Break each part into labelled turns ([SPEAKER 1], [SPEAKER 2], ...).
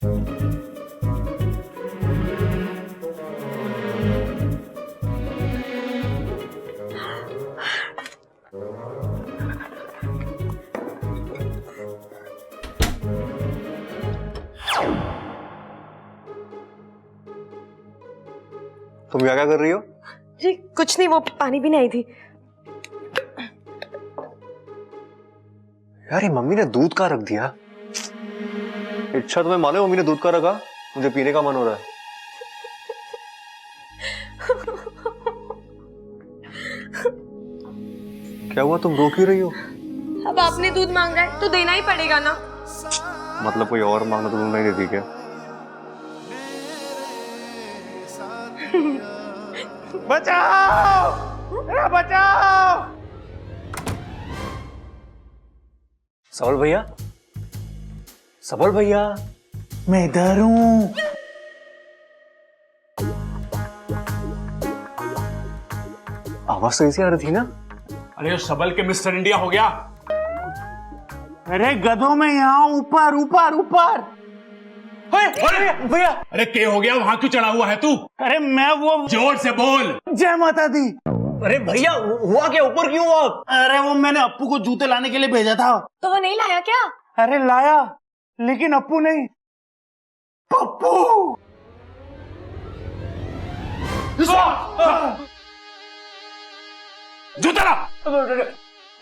[SPEAKER 1] तुम क्या कर रही हो?
[SPEAKER 2] जी कुछ नहीं, वो पानी भी नहीं आई थी।
[SPEAKER 1] यार ये मम्मी ने दूध का रख दिया। अच्छा तुम्हें मालूम है मम्मी ने दूध का रखा? मुझे पीने का मन हो रहा है। क्या हुआ, तुम रो क्यों रही हो?
[SPEAKER 2] अब आपने दूध मांगा है तो देना ही पड़ेगा ना।
[SPEAKER 1] मतलब कोई और मांगना तो तुम नहीं देती क्या?
[SPEAKER 3] बचाओ! बचाओ!
[SPEAKER 1] सबल भैया, सबल भैया,
[SPEAKER 3] मैं इधर हूं।
[SPEAKER 1] आवाज तो ऐसी आ रही थी ना?
[SPEAKER 4] अरे सबल के मिस्टर इंडिया हो गया।
[SPEAKER 3] अरे गधों में यहाँ ऊपर ऊपर ऊपर।
[SPEAKER 4] भैया अरे क्या हो गया, वहां क्यों चढ़ा हुआ है तू?
[SPEAKER 3] अरे मैं वो
[SPEAKER 4] जोर से बोल।
[SPEAKER 3] जय माता दी।
[SPEAKER 1] अरे भैया हुआ क्या, ऊपर क्यों हुआ?
[SPEAKER 3] अरे वो मैंने अप्पू को जूते लाने के लिए भेजा था।
[SPEAKER 2] तो वो नहीं लाया क्या?
[SPEAKER 3] अरे लाया, लेकिन अप्पू नहीं, पप्पू।
[SPEAKER 4] जूता ला।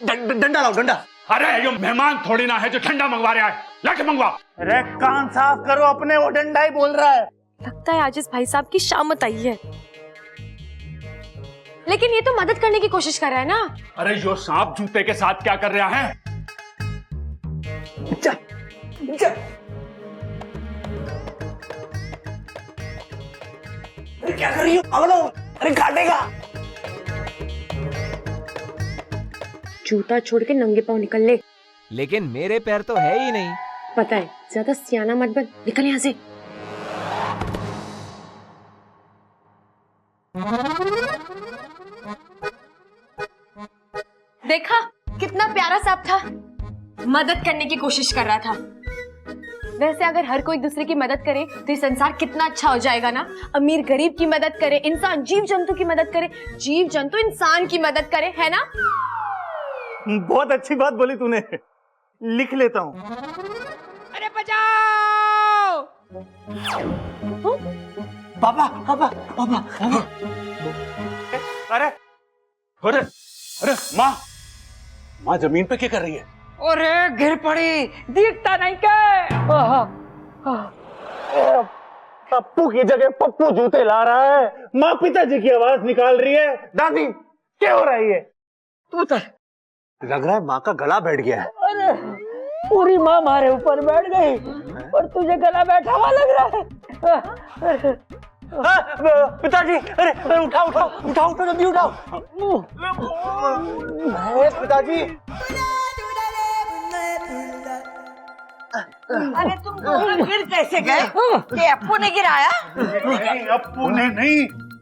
[SPEAKER 1] डंडा लाओ, डंडा।
[SPEAKER 4] अरे ये मेहमान थोड़ी ना है जो ठंडा मंगवा रहा है, लाके मंगवा।
[SPEAKER 3] अरे कान साफ करो अपने, वो डंडा ही बोल रहा है।
[SPEAKER 2] लगता है आज इस भाई साहब की शामत आई है। लेकिन ये तो मदद करने की कोशिश कर रहा है ना।
[SPEAKER 4] अरे यो सांप जूते के साथ क्या कर रहा है?
[SPEAKER 1] जा, जा। अरे क्या कर रही हो? अमलो, अरे काटेगा।
[SPEAKER 2] जूता छोड़ के नंगे पांव निकल ले।
[SPEAKER 5] लेकिन मेरे पैर तो है ही नहीं।
[SPEAKER 2] पता है, ज्यादा सियाना मत बन, निकल यहाँ से। देखा कितना प्यारा सांप था, मदद करने की कोशिश कर रहा था। वैसे अगर हर कोई दूसरे की मदद करे तो ये संसार कितना अच्छा हो जाएगा ना। अमीर गरीब की मदद करे, इंसान जीव जंतु की मदद करे, जीव जंतु इंसान की मदद करे, है ना?
[SPEAKER 3] बहुत अच्छी बात बोली तूने, लिख लेता हूँ।
[SPEAKER 5] अरे बचाओ!
[SPEAKER 3] पापा पापा पापा पापा। अरे
[SPEAKER 4] अरे अरे माँ, माँ जमीन पे क्या कर रही है?
[SPEAKER 5] अरे गिर पड़ी, दिखता नहीं क्या?
[SPEAKER 3] पप्पू की जगह पप्पू जूते ला रहा है। माँ पिताजी की आवाज निकाल रही है। दादी क्या हो रहा है ये?
[SPEAKER 5] तू तो
[SPEAKER 1] लग रहा है माँ का गला बैठ गया है।
[SPEAKER 5] अरे पूरी माँ हमारे ऊपर बैठ गई और तुझे गला बैठा हुआ लग रहा है।
[SPEAKER 3] पिताजी, अरे उठाओ उठाओ उठाओ उठाओ, जल्दी उठाओ। पिताजी,
[SPEAKER 6] अरे तुम दोनों गिर कैसे गए? ये अप्पू ने गिराया?
[SPEAKER 3] अप्पू ने नहीं,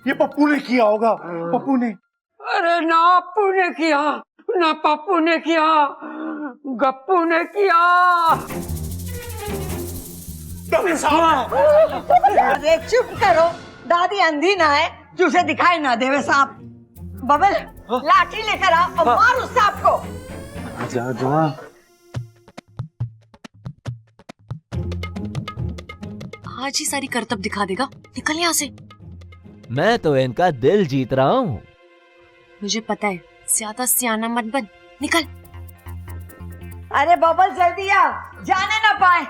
[SPEAKER 3] ये पप्पू ने किया होगा। पप्पू ने।
[SPEAKER 5] अरे ना अप्पू ने किया, ना पप्पू ने किया, गप्पू ने किया।
[SPEAKER 6] अरे चुप करो, दादी अंधी ना है जो उसे दिखाई ना देवे सांप। बबल लाठी लेकर आ और मार उस सांप को।
[SPEAKER 3] जा जा।
[SPEAKER 2] आज ही सारी करतब दिखा देगा, निकल यहाँ से।
[SPEAKER 5] मैं तो इनका दिल जीत रहा हूँ।
[SPEAKER 2] मुझे पता है, ज्यादा सियाना मत बन, निकल।
[SPEAKER 6] अरे बबल जल्दी आ, जाने ना पाए।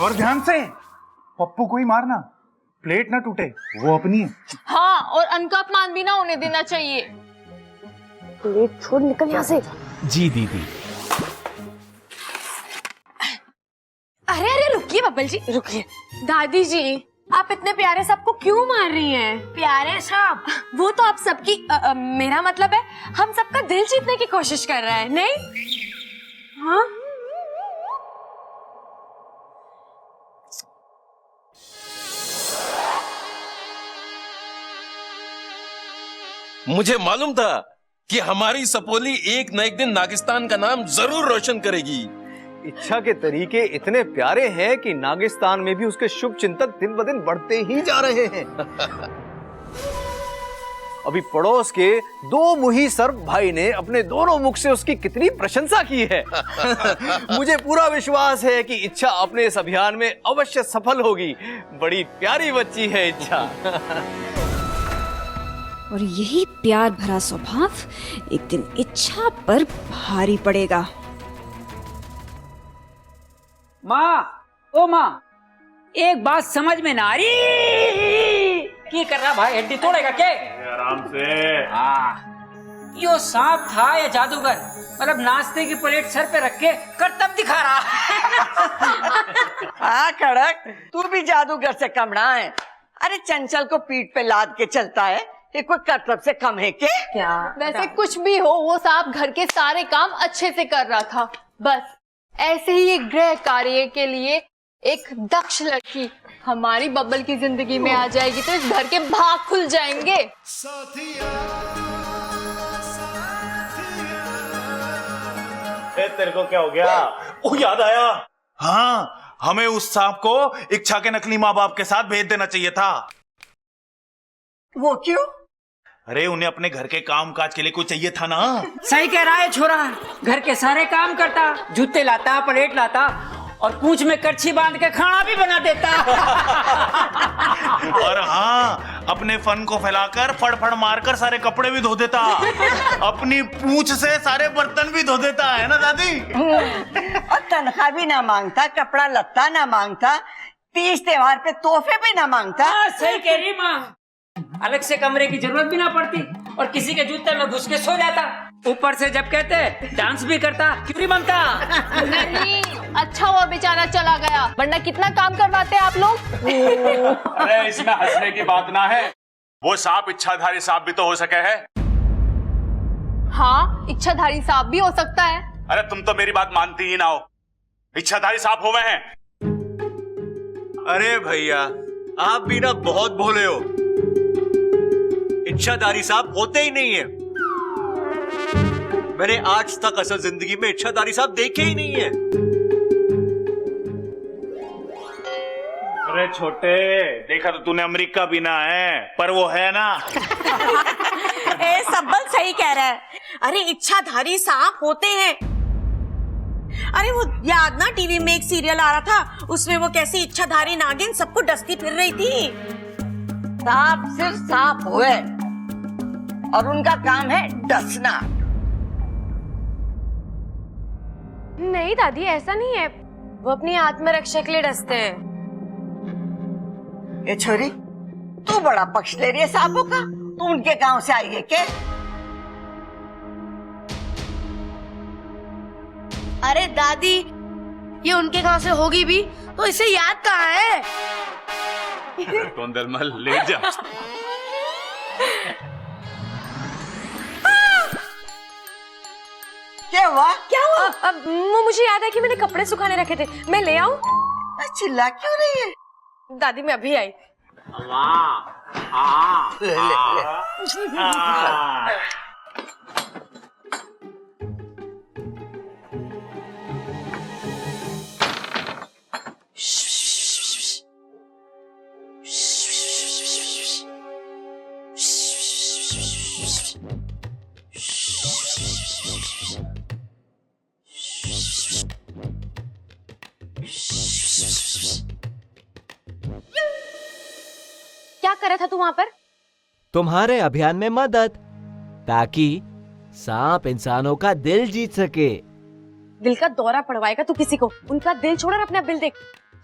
[SPEAKER 3] और ध्यान से, पप्पू को ही मारना, प्लेट ना टूटे, वो अपनी है।
[SPEAKER 7] हाँ, और अन्न का अपमान भी ना होने देना चाहिए।
[SPEAKER 2] प्लेट छोड़, निकल यहाँ से।
[SPEAKER 5] जी दीदी।
[SPEAKER 2] अरे अरे रुकिए बब्बल जी, रुकिए। दादी जी, आप इतने प्यारे सांप को क्यों मार रही हैं?
[SPEAKER 6] प्यारे सांप?
[SPEAKER 2] वो तो आप सबकी मेरा मतलब है, हम सबका दिल जीतने की कोशिश कर रहा है, नहीं? हाँ?
[SPEAKER 8] मुझे मालूम था कि हमारी सपोली एक न एक दिन नागिस्तान का नाम जरूर रोशन करेगी।
[SPEAKER 1] इच्छा के तरीके इतने प्यारे हैं कि नागिस्तान में भी उसके शुभ चिंतक दिन ब दिन बढ़ते ही जा रहे हैं। अभी पड़ोस के दो मुही सर्प भाई ने अपने दोनों मुख से उसकी कितनी प्रशंसा की है। मुझे पूरा विश्वास है कि इच्छा अपने इस अभियान में अवश्य सफल होगी। बड़ी प्यारी बच्ची है इच्छा।
[SPEAKER 8] और यही प्यार भरा स्वभाव एक दिन इच्छा पर भारी पड़ेगा।
[SPEAKER 5] माँ, ओ माँ, एक बात समझ में ना आ रही। क्या कर रहा भाई, हड्डी तोड़ेगा क्या?
[SPEAKER 3] आराम से।
[SPEAKER 5] यो सांप था या जादूगर? मतलब नाश्ते की प्लेट सर पे रख के करतब दिखा रहा।
[SPEAKER 6] हाँ कड़क, तू भी जादूगर से कम ना है। अरे चंचल को पीठ पे लाद के चलता है, ये कोई करतब से कम है क्या?
[SPEAKER 7] वैसे कुछ भी हो, वो सांप घर के सारे काम अच्छे से कर रहा था। बस ऐसे ही एक गृह कार्य के लिए एक दक्ष लड़की हमारी बब्बल की जिंदगी में आ जाएगी तो इस घर के भाग खुल जाएंगे।
[SPEAKER 3] तेरे को क्या हो गया? ओ याद आया।
[SPEAKER 4] हाँ, हमें उस सांप को इच्छा के नकली माँ बाप के साथ भेज देना चाहिए था।
[SPEAKER 6] वो क्यों?
[SPEAKER 4] अरे उन्हें अपने घर के काम काज के लिए कोई चाहिए था ना।
[SPEAKER 5] सही कह रहा है छोरा, घर के सारे काम करता, जूते लाता, प्लेट लाता और पूंछ में करछी बांध के खाना भी बना देता।
[SPEAKER 4] और हाँ, अपने फन को फैलाकर फड़ मारकर सारे कपड़े भी धो देता। अपनी पूंछ से सारे बर्तन भी धो देता, है ना दादी?
[SPEAKER 6] और तनख्वाह भी ना मांगता, कपड़ा लत्ता ना मांगता, तीज त्योहार पे तोहफे भी ना मांगता।
[SPEAKER 5] सही कह रही माँ, अलग से कमरे की जरूरत भी ना पड़ती और किसी के जूते में घुस के सो जाता। ऊपर से जब कहते डांस भी करता, क्यों नहीं बनता?
[SPEAKER 7] नहीं, अच्छा हुआ बेचारा चला गया, वरना कितना काम करवाते आप लोग।
[SPEAKER 4] अरे इसमें हंसने की बात ना है। वो सांप इच्छाधारी सांप भी तो हो सके है।
[SPEAKER 7] हाँ, इच्छाधारी सांप भी हो सकता है।
[SPEAKER 4] अरे तुम तो मेरी बात मानती ही ना हो। इच्छाधारी सांप हुए हैं।
[SPEAKER 1] अरे भैया, आप भी ना बहुत भोले हो। इच्छाधारी सांप होते ही नहीं है। मैंने आज तक असल जिंदगी में इच्छाधारी सांप देखे ही नहीं है।
[SPEAKER 3] अरे छोटे,
[SPEAKER 4] देखा तो तूने अमेरिका भी ना है, पर वो है ना।
[SPEAKER 9] ए सब्बल सही कह रहा है। अरे इच्छाधारी सांप होते हैं। अरे वो याद ना, टीवी में एक सीरियल आ रहा था, उसमें वो कैसी इच्छाधारी नागिन सबको डसती फिर रही थी।
[SPEAKER 6] सांप सिर्फ सांप हुए और उनका काम है डसना।
[SPEAKER 2] नहीं दादी, ऐसा नहीं है, वो अपनी आत्मरक्षा के लिए डसते हैं।
[SPEAKER 6] ये छोरी, तू बड़ा पक्ष ले रही है सांपों का। तू उनके गांव से आई है क्या?
[SPEAKER 9] अरे दादी, ये उनके गांव से होगी भी तो इसे याद कहाँ है?
[SPEAKER 4] टोंदरमल ले जा।
[SPEAKER 6] क्या हुआ?
[SPEAKER 2] क्या हुआ? अब मुझे याद है कि मैंने कपड़े सुखाने रखे थे, मैं ले आऊं?
[SPEAKER 6] चिल्ला क्यों रही है?
[SPEAKER 2] दादी मैं अभी आई।
[SPEAKER 6] ले, ले, ले।
[SPEAKER 2] क्या कर रहा था तू वहां पर?
[SPEAKER 10] तुम्हारे अभियान में मदद, ताकि सांप इंसानों का दिल जीत सके।
[SPEAKER 2] दिल का दौरा पड़वाएगा तू किसी को? उनका दिल छोड़ और अपना बिल देख।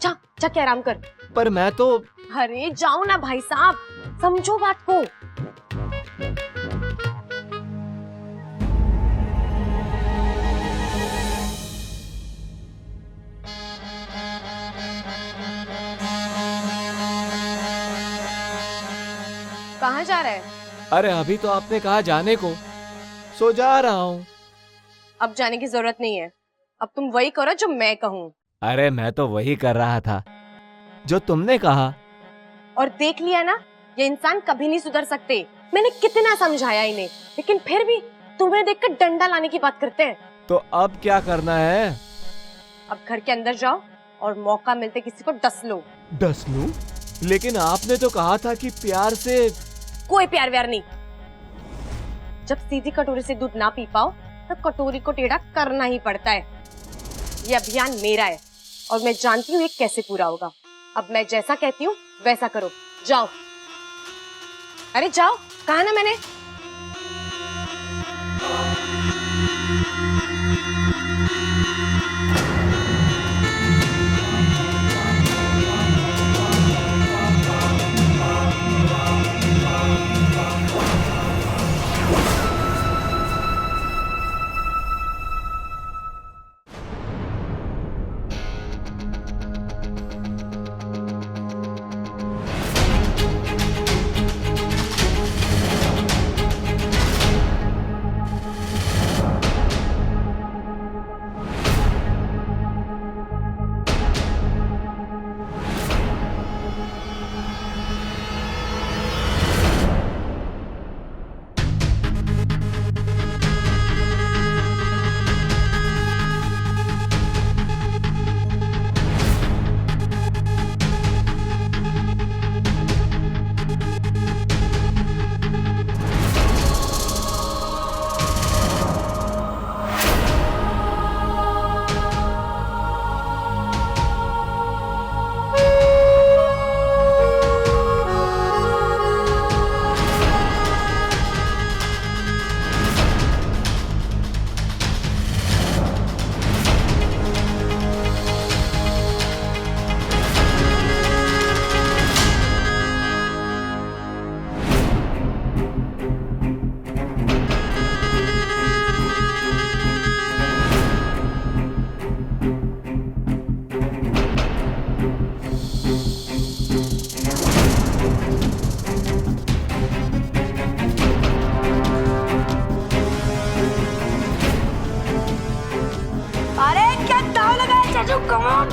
[SPEAKER 2] जा जा के आराम कर।
[SPEAKER 10] पर मैं तो।
[SPEAKER 2] अरे जाओ ना भाई साहब, समझो बात को। कहाँ जा रहा है?
[SPEAKER 10] अरे अभी तो आपने कहा जाने को, सो जा रहा हूँ।
[SPEAKER 2] अब जाने की जरूरत नहीं है, अब तुम वही करो जो मैं कहूँ।
[SPEAKER 10] अरे मैं तो वही कर रहा था जो तुमने कहा।
[SPEAKER 2] और देख लिया ना, ये इंसान कभी नहीं सुधर सकते। मैंने कितना समझाया इन्हें, लेकिन फिर भी तुम्हें देखकर डंडा लाने की बात करते हैं।
[SPEAKER 10] तो अब क्या करना है?
[SPEAKER 2] अब घर के अंदर जाओ और मौका मिलते किसी को डस लो।
[SPEAKER 10] डस लूं? लेकिन आपने तो कहा था कि प्यार से।
[SPEAKER 2] कोई प्यार व्यार नहीं। जब सीधी कटोरी से दूध ना पी पाओ तब कटोरी को टेढ़ा करना ही पड़ता है। ये अभियान मेरा है और मैं जानती हूँ ये कैसे पूरा होगा। अब मैं जैसा कहती हूँ वैसा करो। जाओ। अरे जाओ, कहा ना मैंने।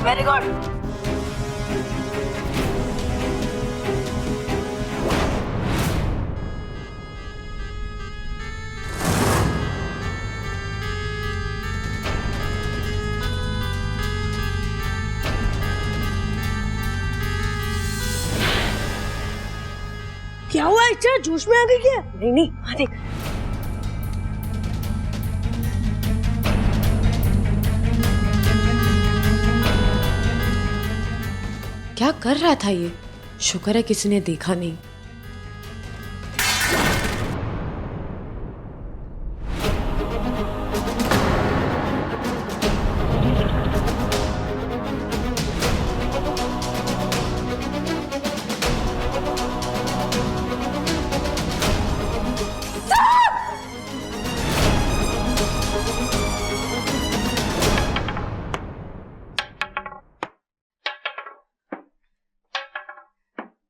[SPEAKER 6] Very good. क्या हुआ? इच्छा जोश में आ गई क्या?
[SPEAKER 2] नहीं नहीं, हाँ देख। क्या कर रहा था ये? शुक्र है किसी ने देखा नहीं।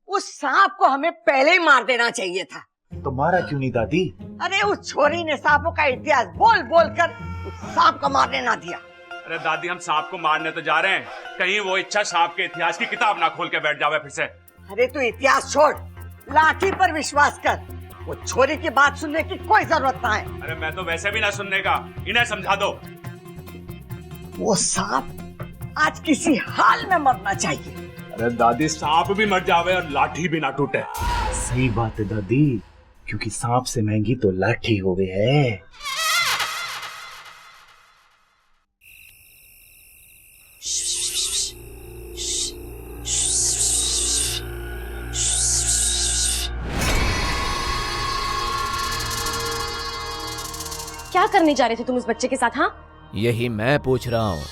[SPEAKER 6] उस सांप को हमें पहले ही मार देना चाहिए था।
[SPEAKER 4] तो मारा क्यों नहीं दादी?
[SPEAKER 6] अरे उस छोरी ने सांपों का इतिहास बोल बोल कर उस सांप को मारने ना दिया।
[SPEAKER 11] अरे दादी, हम सांप को मारने तो जा रहे हैं, कहीं वो इच्छा सांप के इतिहास की किताब ना खोल के बैठ जावे फिर से।
[SPEAKER 6] अरे तू इतिहास छोड़, लाठी पर विश्वास कर। वो छोरी की बात सुनने की कोई जरूरत ना है।
[SPEAKER 11] अरे मैं तो वैसे भी ना सुनने का, इन्हें समझा दो।
[SPEAKER 6] वो सांप आज किसी हाल में मरना चाहिए।
[SPEAKER 11] अरे दादी, सांप भी मर जावे और लाठी भी ना टूटे।
[SPEAKER 4] सही बात है दादी, क्योंकि सांप से महंगी तो लाठी हो गई है।
[SPEAKER 2] क्या करने जा रहे थे तुम उस बच्चे के साथ? हाँ,
[SPEAKER 10] यही मैं पूछ रहा हूँ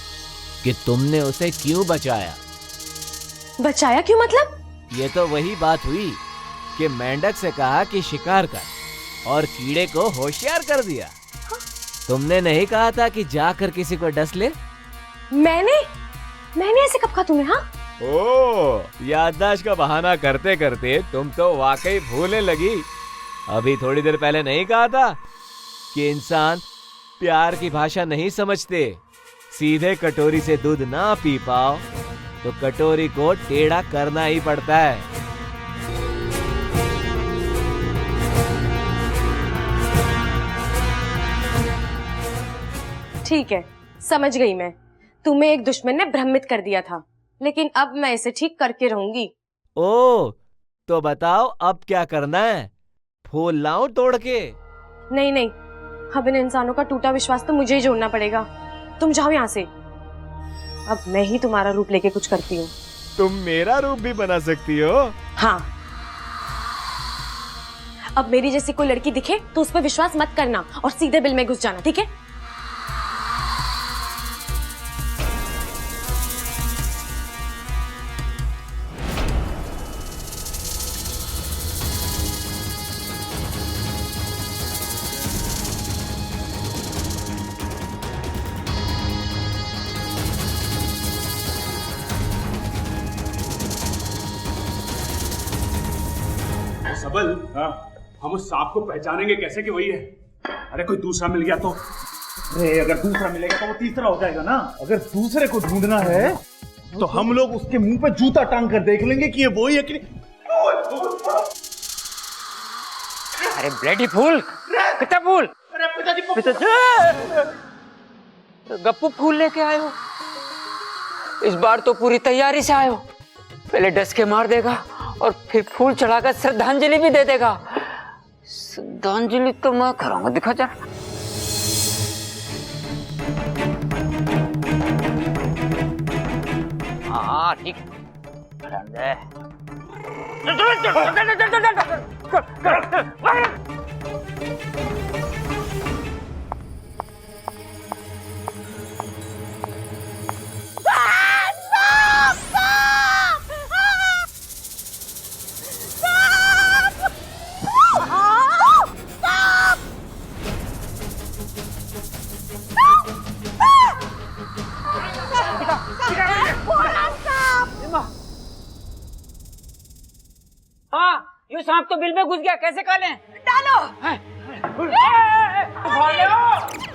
[SPEAKER 10] कि तुमने उसे क्यों बचाया?
[SPEAKER 2] बचाया क्यों मतलब?
[SPEAKER 10] ये तो वही बात हुई कि मेंढक से कहा कि शिकार कर और कीड़े को होशियार कर दिया। हाँ? तुमने नहीं कहा था कि जाकर किसी को डस ले?
[SPEAKER 2] मैंने ऐसे कब कहा तुम्हें? हाँ,
[SPEAKER 10] ओह, याददाश्त का बहाना करते करते तुम तो वाकई भूलने लगी। अभी थोड़ी देर पहले नहीं कहा था कि इंसान प्यार की भाषा नहीं समझते। सीधे कटोरी से दूध ना पी पाओ तो कटोरी को टेढ़ा करना ही पड़ता है।
[SPEAKER 2] ठीक है, समझ गई मैं। तुम्हें एक दुश्मन ने भ्रमित कर दिया था, लेकिन अब मैं इसे ठीक करके रहूंगी।
[SPEAKER 10] ओ, तो बताओ अब क्या करना है? फूल लाऊं तोड़ के?
[SPEAKER 2] नहीं नहीं, अब इन इंसानों का टूटा विश्वास तो मुझे ही जोड़ना पड़ेगा। तुम जाओ यहाँ से, अब मैं ही तुम्हारा रूप लेके कुछ करती हूँ।
[SPEAKER 10] तुम मेरा रूप भी बना सकती हो?
[SPEAKER 2] हाँ, अब मेरी जैसी कोई लड़की दिखे तो उस पर विश्वास मत करना और सीधे बिल में घुस जाना, ठीक है?
[SPEAKER 11] सबल, हम उस सांप को पहचानेंगे कैसे कि वही है? अरे कोई दूसरा मिल गया तो?
[SPEAKER 3] अरे अगर दूसरा मिलेगा तो वो तीसरा हो जाएगा ना। अगर दूसरे को ढूंढना है तो हम लोग उसके मुंह पे जूता टांग कर देख लेंगे कि ये वही है कि नहीं।
[SPEAKER 5] अरे ब्लडी फूल, कितना फूल? पिताजी, गप्पू फूल लेके आए हो? इस बार तो पूरी तैयारी से आए हो। पहले डस के मार देगा और फिर फूल चढ़ाकर श्रद्धांजलि भी दे देगा। श्रद्धांजलि तो मैं कराऊंगा, दिखा जा। हाँ ठीक। हाँ, ये सांप तो बिल में घुस गया, कैसे खा लें?
[SPEAKER 6] डालो।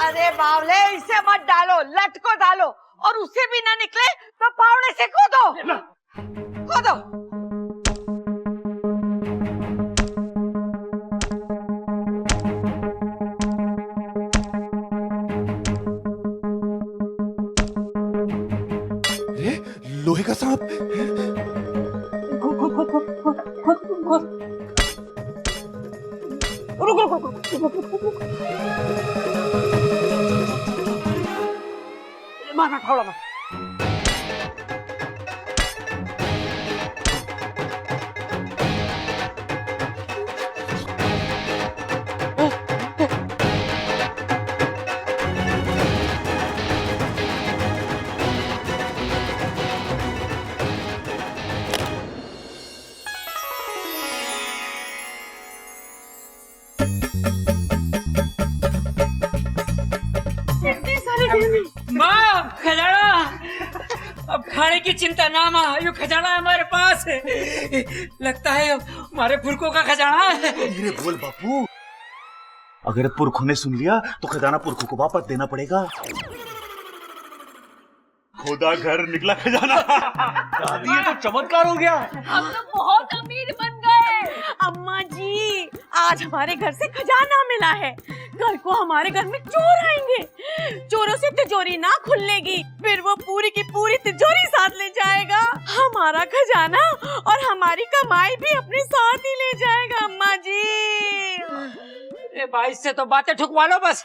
[SPEAKER 6] अरे बावले, इसे मत डालो, लट को डालो, और उससे भी ना निकले तो फावड़े से कूदो। कूदो।
[SPEAKER 3] लोहे का सांप।
[SPEAKER 6] मारना फावड़ा।
[SPEAKER 5] माँ, खजाना! अब खाने की चिंता ना माँ, ये खजाना हमारे पास है। लगता है हमारे पुरखों का खजाना है।
[SPEAKER 3] धीरे बोल बापू, अगर पुरखों ने सुन लिया तो खजाना पुरखों को वापस देना पड़ेगा। खुदा घर निकला खजाना। दादी, ये तो चमत्कार हो गया।
[SPEAKER 2] हम तो बहुत अमीर बन गए।
[SPEAKER 9] अम्मा जी, आज हमारे घर से खजाना मिला है। कल को हमारे घर में चोर आएंगे, चोरों से तिजोरी ना खुलेगी, फिर वो पूरी की पूरी तिजोरी साथ ले जाएगा। हमारा खजाना और हमारी कमाई भी अपने साथ ही ले जाएगा। अम्मा जी,
[SPEAKER 5] ए भाई से तो बातें ठुकवा लो बस।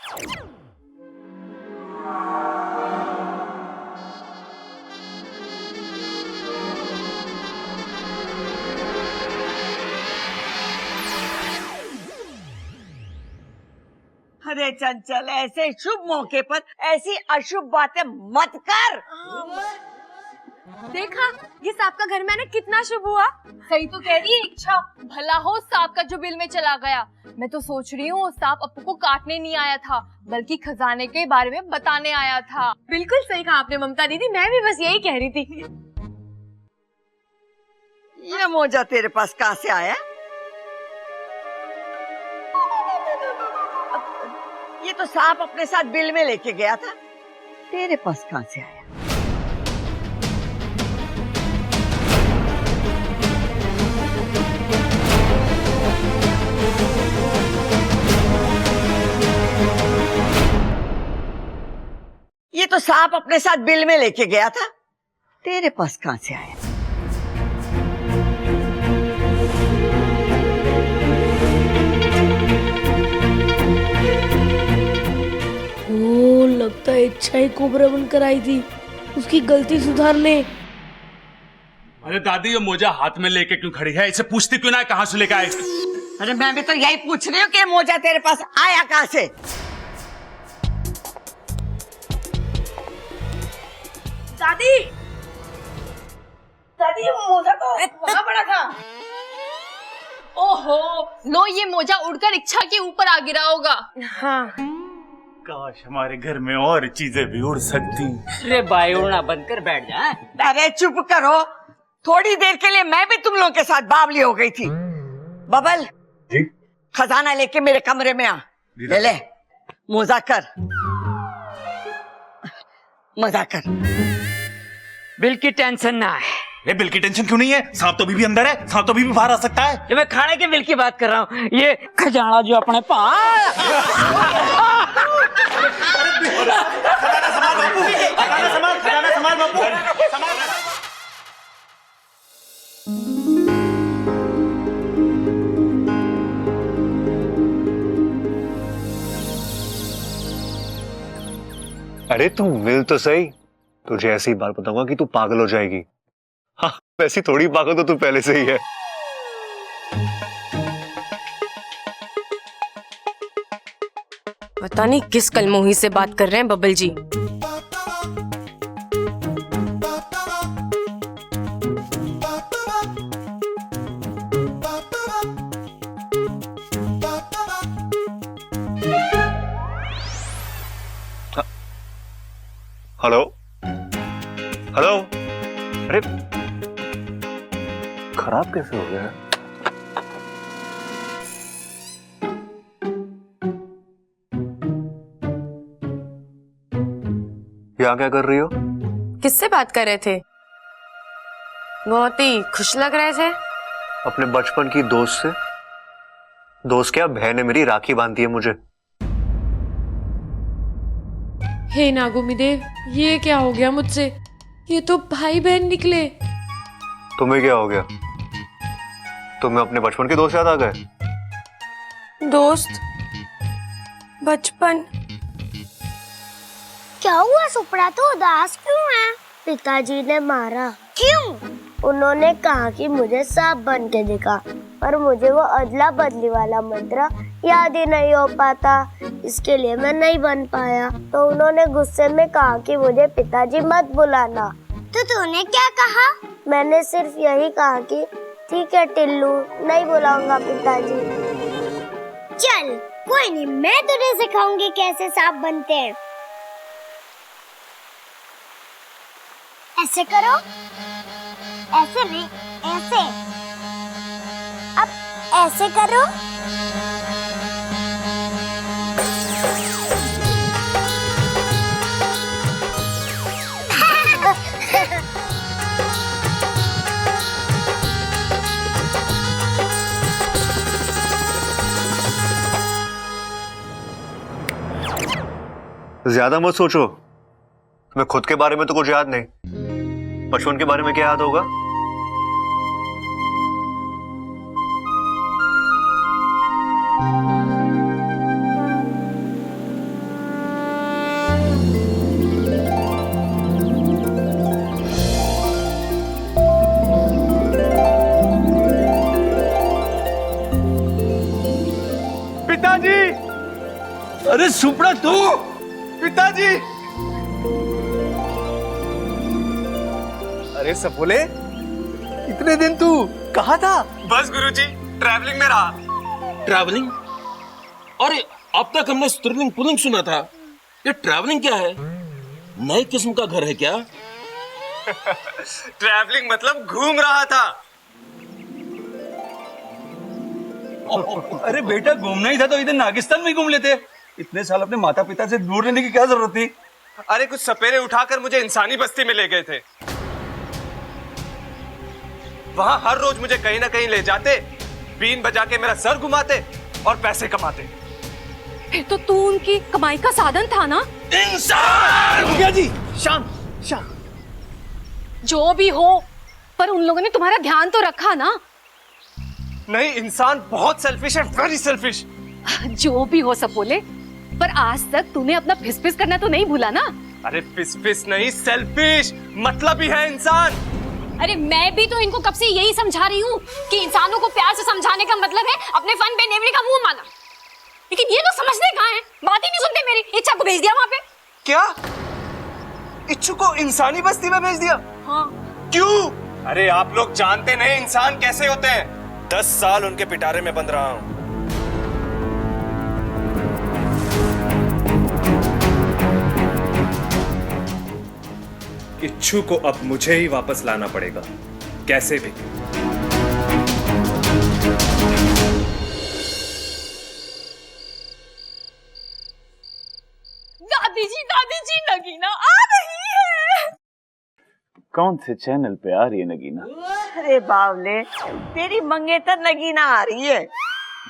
[SPEAKER 6] अरे चंचल, ऐसे शुभ मौके पर ऐसी अशुभ बातें मत कर।
[SPEAKER 2] देखा, ये सांप का घर में आना कितना शुभ हुआ।
[SPEAKER 7] सही तो कह रही है इच्छा, भला हो सांप का जो बिल में चला गया। मैं तो सोच रही हूँ सांप अपू को काटने नहीं आया था, बल्कि खजाने के बारे में बताने आया था।
[SPEAKER 2] बिल्कुल सही कहा आपने ममता दीदी, मैं भी बस यही कह रही थी।
[SPEAKER 6] ये मोजा तेरे पास कहाँ से आया? ये तो सांप अपने साथ बिल में लेके गया था, तेरे पास कहाँ से आया? ये तो सांप अपने साथ बिल में लेके गया था, तेरे पास कहां से आया?
[SPEAKER 12] ओ, लगता है इच्छा ही कोबरा बनकर आई थी उसकी गलती सुधारने।
[SPEAKER 11] अरे दादी, ये मोजा हाथ में लेके क्यों खड़ी है? इसे पूछती क्यों ना है कहां से लेके आए?
[SPEAKER 6] अरे मैं भी तो यही पूछ रही हूँ कि मोजा तेरे पास आया कहां से?
[SPEAKER 12] दादी, दादी ये मोजा तो वहां पड़ा था।
[SPEAKER 7] ओहो, लो ये मोजा उड़कर इच्छा के ऊपर आ गिरा होगा।
[SPEAKER 12] हाँ।
[SPEAKER 4] काश हमारे घर में और चीजें भी उड़ सकती।
[SPEAKER 5] अरे बाई, उड़ना बंद कर बैठ जा।
[SPEAKER 6] अरे चुप करो, थोड़ी देर के लिए मैं भी तुम लोगों के साथ बावली हो गई थी। बबल
[SPEAKER 3] जी?
[SPEAKER 6] खजाना लेके मेरे कमरे में आ। ले ले, मोजा कर, मजा कर।
[SPEAKER 5] बिल की टेंशन ना है।
[SPEAKER 4] ये बिल की टेंशन क्यों नहीं है? सांप तो अभी भी अंदर है, सांप तो अभी भी बाहर आ सकता है।
[SPEAKER 5] ये मैं खाने के बिल की बात कर रहा हूँ, ये खजाना जो अपने पास।
[SPEAKER 4] खजाना बापू।
[SPEAKER 13] अरे तू मिल तो सही, तुझे ऐसी बात बताऊंगा कि तू पागल हो जाएगी। हाँ, वैसी थोड़ी पागल तो तू पहले से ही है।
[SPEAKER 9] पता नहीं किस कलमोही से बात कर रहे हैं बबल जी।
[SPEAKER 13] हेलो हेलो, अरे खराब कैसे हो गया? यहाँ क्या कर रही हो?
[SPEAKER 9] किससे बात कर रहे थे? बहुत ही खुश लग रहे थे।
[SPEAKER 13] अपने बचपन की दोस्त से। दोस्त क्या, बहन है मेरी, राखी बांधती है मुझे।
[SPEAKER 12] हे नागोमी देव, ये क्या हो गया मुझसे? ये तो भाई बहन निकले।
[SPEAKER 13] तुम्हें क्या हो गया? तुम्हें अपने बचपन के दोस्त याद आ गए?
[SPEAKER 9] दोस्त? बचपन?
[SPEAKER 14] क्या हुआ सुपड़ा, तो उदास क्यों है? पिताजी ने मारा। क्यों? उन्होंने कहा कि मुझे सांप बन के दिखा, पर मुझे वो अदला बदली वाला मंत्र याद ही नहीं हो पाता, इसके लिए मैं नहीं बन पाया। तो उन्होंने गुस्से में कहा कि मुझे पिताजी मत बुलाना। तो तूने क्या कहा? मैंने सिर्फ यही कहा कि ठीक है टिल्लू, नहीं बुलाऊंगा पिताजी। चल कोई नहीं, मैं तुझे सिखाऊंगी कैसे सांप बनते हैं। ऐसे करो, ऐसे नहीं, ऐसे। अब ऐसे करो।
[SPEAKER 13] ज्यादा मत सोचो, तुम्हें खुद के बारे में तो कुछ याद नहीं, बचपन के बारे में क्या याद होगा?
[SPEAKER 1] पिताजी! अरे सुपड़ा तू! पिताजी! अरे सपोले, इतने दिन तू कहाँ था?
[SPEAKER 15] बस गुरुजी, ट्रैवलिंग में रहा। ट्रैवलिंग? अरे अब तक हमने स्त्रीलिंग पुल्लिंग सुना था, ये ट्रैवलिंग क्या है? नई किस्म का घर है क्या?
[SPEAKER 1] ट्रैवलिंग मतलब घूम रहा था।
[SPEAKER 3] अरे बेटा, घूमना ही था तो इधर नागिस्तान में घूम लेते। इतने साल अपने माता पिता से दूर रहने की क्या जरूरत थी?
[SPEAKER 1] अरे कुछ सपेरे उठाकर मुझे इंसानी बस्ती में ले गए थे। वहां हर रोज मुझे कहीं ना कहीं ले जाते, बीन बजा के मेरा सर घुमाते और पैसे कमाते।
[SPEAKER 2] फिर तो तू उनकी कमाई का साधन था ना?
[SPEAKER 15] इंसान।
[SPEAKER 1] भैया जी शांत शांत।
[SPEAKER 2] जो भी हो, पर उन लोगों ने तुम्हारा ध्यान तो रखा ना।
[SPEAKER 1] नहीं, इंसान बहुत सेल्फिश है, वेरी सेल्फिश।
[SPEAKER 2] जो भी हो सब बोले, पर आज तक तूने अपना फिस करना तो नहीं भूला ना।
[SPEAKER 1] अरे फिस नहीं, सेल्फिश मतलब ही है इंसान।
[SPEAKER 2] अरे मैं भी तो इनको कब से यही समझा रही हूँ कि इंसानों को प्यार से समझाने का मतलब है अपने फन पे नेवले का मुंह माना। लेकिन ये तो समझते कहाँ हैं, बात ही नहीं सुनते मेरी। इच्छा को भेज दिया वहाँ पे।
[SPEAKER 1] क्या? इच्छु को इंसानी बस्ती में भेज दिया?
[SPEAKER 2] हाँ।
[SPEAKER 1] क्यों? अरे आप लोग जानते नहीं इंसान कैसे होते हैं। 10 साल उनके पिटारे में बंद रहा हूँ।
[SPEAKER 16] इच्छु को अब मुझे ही वापस लाना पड़ेगा, कैसे भी।
[SPEAKER 2] दादी जी नगीना आ रही है।
[SPEAKER 3] कौन से चैनल पे आ रही है नगीना?
[SPEAKER 6] अरे बावले, तेरी मंगेतर नगीना आ रही है।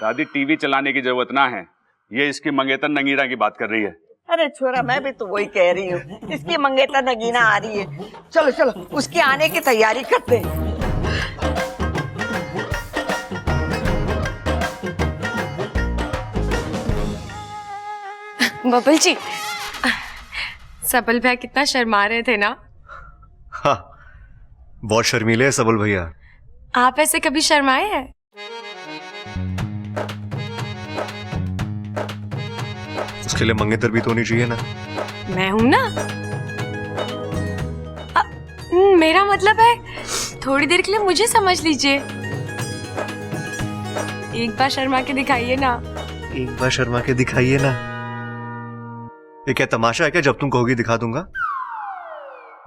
[SPEAKER 11] दादी टीवी चलाने की जरूरत ना है, ये इसकी मंगेतर नगीना की बात कर रही है।
[SPEAKER 6] अरे छोरा, मैं भी तो वही कह रही हूँ, इसकी मंगेतर नगीना आ रही है। चलो चलो उसके आने की तैयारी करते हैं।
[SPEAKER 2] बबल जी, सबल भैया कितना शर्मा रहे थे ना।
[SPEAKER 13] हाँ, बहुत शर्मीले है सबल भैया।
[SPEAKER 2] आप ऐसे कभी शर्माए हैं?
[SPEAKER 13] उसके लिए मंगेतर भी तो होनी चाहिए ना।
[SPEAKER 2] मैं हूं ना। मेरा मतलब है थोड़ी देर के लिए मुझे समझ लीजिए। एक बार शर्मा के दिखाइए ना।
[SPEAKER 13] एक बार शर्मा के दिखाइए ना। ये क्या तमाशा है क्या? जब तुम कहोगी दिखा दूंगा।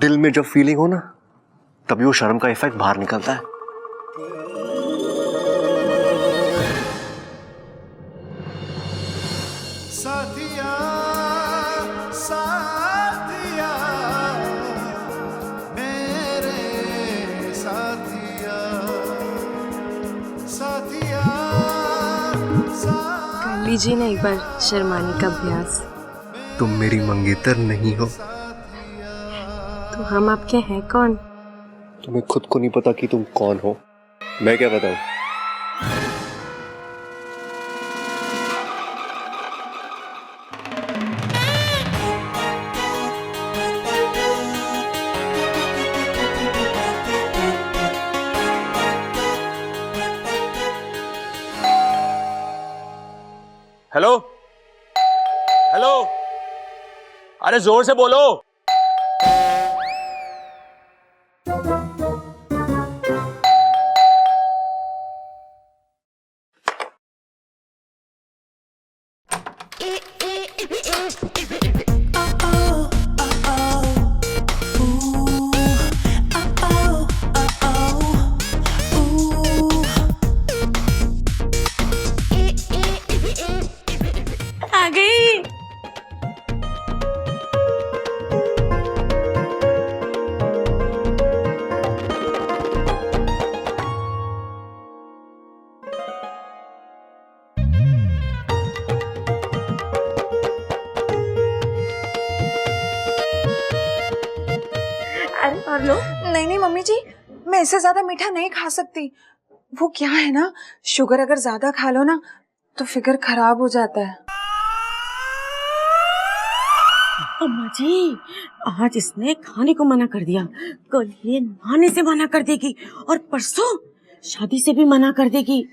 [SPEAKER 13] दिल में जब फीलिंग हो ना, तभी वो शर्म का इफेक्ट बाहर निकलता है।
[SPEAKER 17] साथिया साथिया मेरे साथिया साथिया
[SPEAKER 2] कर लीजिए ना एक बार शर्माने का अभ्यास।
[SPEAKER 13] तुम मेरी मंगेतर नहीं हो।
[SPEAKER 2] तो हम आपके हैं कौन?
[SPEAKER 13] तुम्हें खुद को नहीं पता कि तुम कौन हो, मैं क्या बताऊं?
[SPEAKER 11] हेलो हेलो, अरे जोर से बोलो।
[SPEAKER 2] आ गई।
[SPEAKER 18] अरे और लो। नहीं मम्मी जी, मैं इससे ज्यादा मीठा नहीं खा सकती। वो क्या है ना, शुगर अगर ज्यादा खा लो ना तो फिगर खराब हो जाता है।
[SPEAKER 9] अम्मा जी, आज इसने खाने को मना कर दिया, कल ये नहाने से मना कर देगी और परसों शादी से भी मना कर देगी।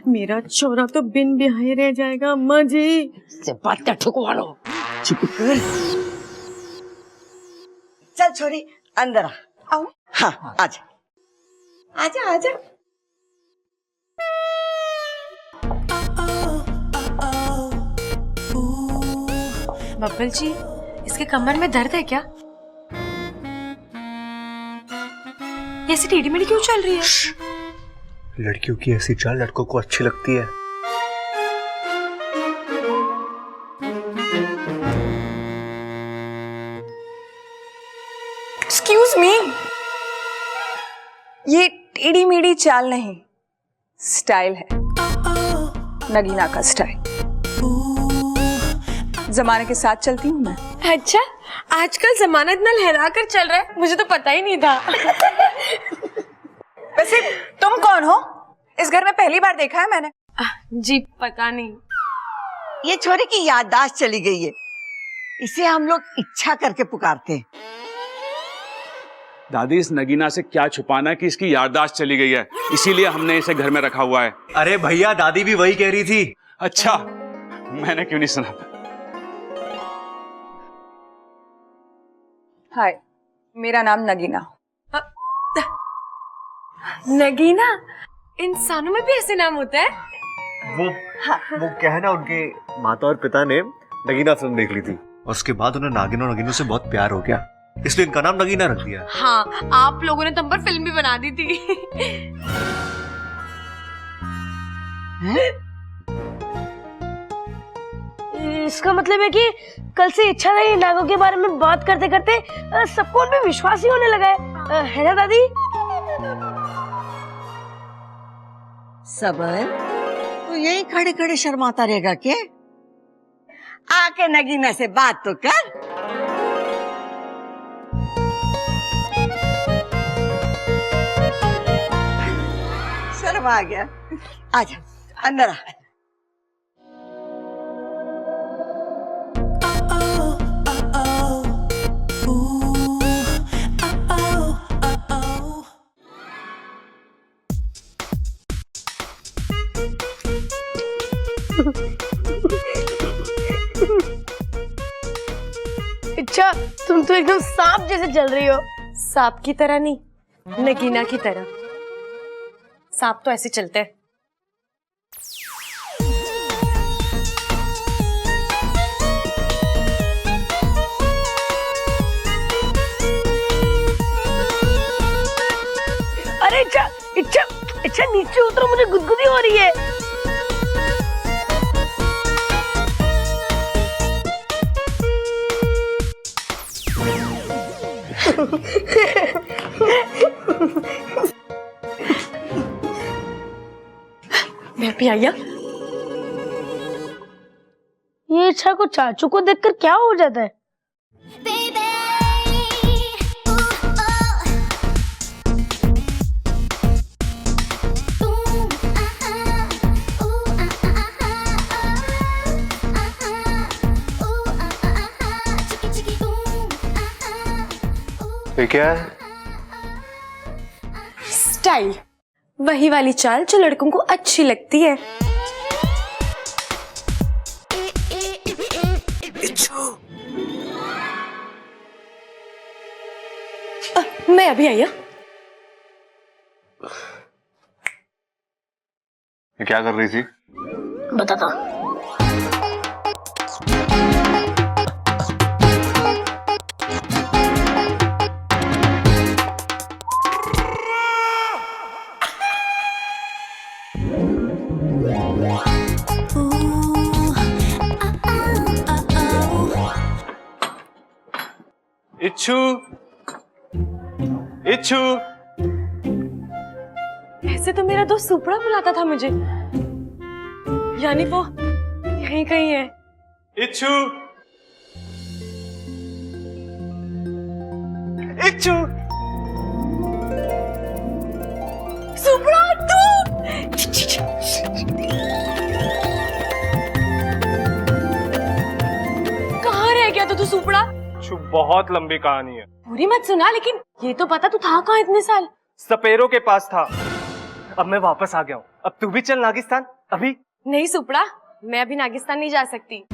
[SPEAKER 9] मेरा छोरा तो बिन ब्याहे रह जाएगा। अम्मा जी से बात क्या ठुकवा लो। चुप कर।
[SPEAKER 6] चल छोरी अंदर आ। आओ। हाँ आजा आजा आजा।
[SPEAKER 2] बब्बल जी, इसके कमर में दर्द है क्या? ऐसी टेढ़ी मेढ़ी क्यों चल रही है?
[SPEAKER 13] लड़कियों की ऐसी चाल लड़कों को अच्छी लगती है।
[SPEAKER 18] एक्सक्यूज मी, ये टेढ़ी मेढ़ी चाल नहीं, स्टाइल है, नगीना का स्टाइल। जमाने के साथ चलती हूँ मैं।
[SPEAKER 2] अच्छा, आजकल जमाना इतना लहरा कर चल रहा है, मुझे तो पता ही नहीं था।
[SPEAKER 18] वैसे तुम कौन हो? इस घर में पहली बार देखा है मैंने।
[SPEAKER 2] जी पता नहीं।
[SPEAKER 6] ये छोरे की याददाश्त चली गई है, इसे हम लोग इच्छा करके पुकारते हैं।
[SPEAKER 11] दादी, इस नगीना से क्या छुपाना कि इसकी याददाश्त चली गई है, इसीलिए हमने इसे घर में रखा हुआ है।
[SPEAKER 13] अरे भैया, दादी भी वही कह रही थी।
[SPEAKER 11] अच्छा, मैंने क्यों नहीं सुना?
[SPEAKER 18] हाय, मेरा नाम नगीना।
[SPEAKER 2] नगीना? इंसानों में भी ऐसे नाम होता है?
[SPEAKER 13] वो क्या है ना, उनके माता और पिता ने नगीना फिल्म देख ली थी और उसके बाद उन्हें नागिन और नगीनों से बहुत प्यार हो गया, इसलिए इनका नाम नगीना रख दिया।
[SPEAKER 2] हाँ, आप लोगों ने तुम पर फिल्म भी बना दी थी।
[SPEAKER 12] इसका मतलब है कि कल से इच्छाधारी नागों के बारे में बात करते करते सबको उनमें विश्वास ही होने लगा है ना दादी?
[SPEAKER 6] सबर, तो यही खड़े खड़े शर्माता रहेगा क्या? आके नगीना से बात तो कर। शर्म आ गया, आजा अंदर आ।
[SPEAKER 12] अच्छा, तुम तो एकदम सांप जैसे चल रही हो।
[SPEAKER 2] सांप की तरह नहीं, नगीना की तरह। सांप तो ऐसे चलते हैं।
[SPEAKER 12] अरे इच्छा इच्छा इच्छा, नीचे उतरो, मुझे गुदगुदी हो रही है।
[SPEAKER 2] मैं भी आया।
[SPEAKER 12] ये इच्छा को चाचू को देखकर क्या हो जाता है?
[SPEAKER 13] ये क्या है?
[SPEAKER 2] स्टाइल, वही वाली चाल जो लड़कों को अच्छी लगती है। मैं अभी आई।
[SPEAKER 13] ये क्या कर रही थी?
[SPEAKER 12] बताता।
[SPEAKER 10] इच्छू, इच्छू।
[SPEAKER 2] ऐसे तो मेरा दोस्त सुपड़ा बुलाता था मुझे, यानी वो यहीं कहीं है।
[SPEAKER 10] इच्छू, इच्छू।
[SPEAKER 2] सुपड़ा, तू कहाँ रह गया तू सुपड़ा?
[SPEAKER 10] बहुत लंबी कहानी है,
[SPEAKER 2] पूरी मत सुना, लेकिन ये तो पता तू था कहाँ इतने साल?
[SPEAKER 10] सपेरों के पास था, अब मैं वापस आ गया हूँ। अब तू भी चल नागिस्तान। अभी
[SPEAKER 2] नहीं सुपड़ा, मैं अभी नागिस्तान नहीं जा सकती।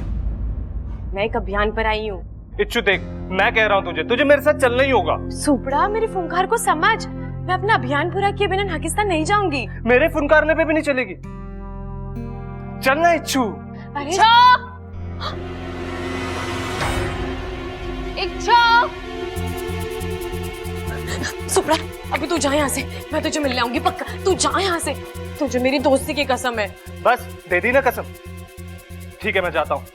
[SPEAKER 2] मैं एक अभियान पर आई हूँ।
[SPEAKER 10] इच्छू देख, मैं कह रहा हूँ तुझे मेरे साथ चलना ही होगा।
[SPEAKER 2] सुपड़ा, मेरे फुंकार को समझ, मैं अपना अभियान पूरा किए बिना नागिस्तान नहीं जाऊंगी।
[SPEAKER 10] मेरे फुनकारने पे भी नहीं चलेगी। चलना इच्छू।
[SPEAKER 2] अरे
[SPEAKER 7] इच्छा,
[SPEAKER 2] सुपड़ा, अभी तू जा यहाँ से, मैं तुझे मिलने आऊंगी पक्का। तू जा यहाँ से, तुझे मेरी दोस्ती की कसम है।
[SPEAKER 10] बस दे दी ना कसम। ठीक है, मैं जाता हूँ।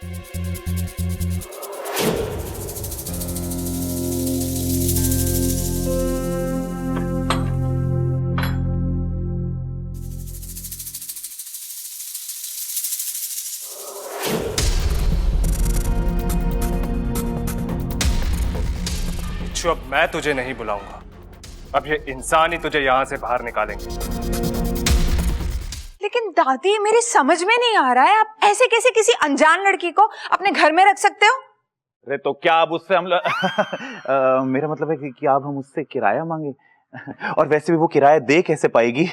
[SPEAKER 16] इच्छु, अब मैं तुझे नहीं बुलाऊंगा। अब ये इंसान ही तुझे यहाँ से बाहर निकालेंगे।
[SPEAKER 18] लेकिन दादी, मेरी समझ में नहीं आ रहा है, आप ऐसे कैसे किसी अनजान लड़की को अपने घर में रख सकते हो?
[SPEAKER 3] अरे तो क्या अब उससे हम मेरा मतलब है कि अब हम उससे किराया मांगे? और वैसे भी वो किराया दे कैसे पाएगी?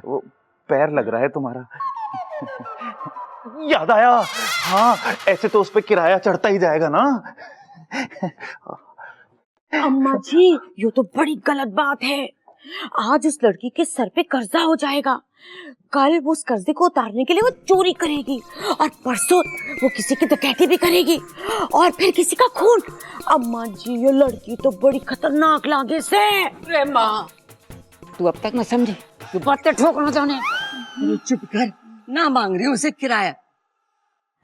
[SPEAKER 3] वो पैर लग रहा है तुम्हारा। याद आया, हाँ, ऐसे तो उस पे किराया चढ़ता ही जाएगा ना।
[SPEAKER 9] अम्मा जी, ये तो बड़ी गलत बात है। आज उस लड़की के सर पे कर्जा हो जाएगा, कल वो उस कर्जे को उतारने के लिए वो चोरी करेगी, और परसों वो किसी की डकैती भी करेगी, और फिर किसी का खून। अम्मा जी, ये लड़की तो बड़ी खतरनाक लागे से।
[SPEAKER 5] अरे माँ, तू अब तक न समझी, तू बातें ठोकना चाहने।
[SPEAKER 6] चुप कर, ना मांग रही उसे किराया।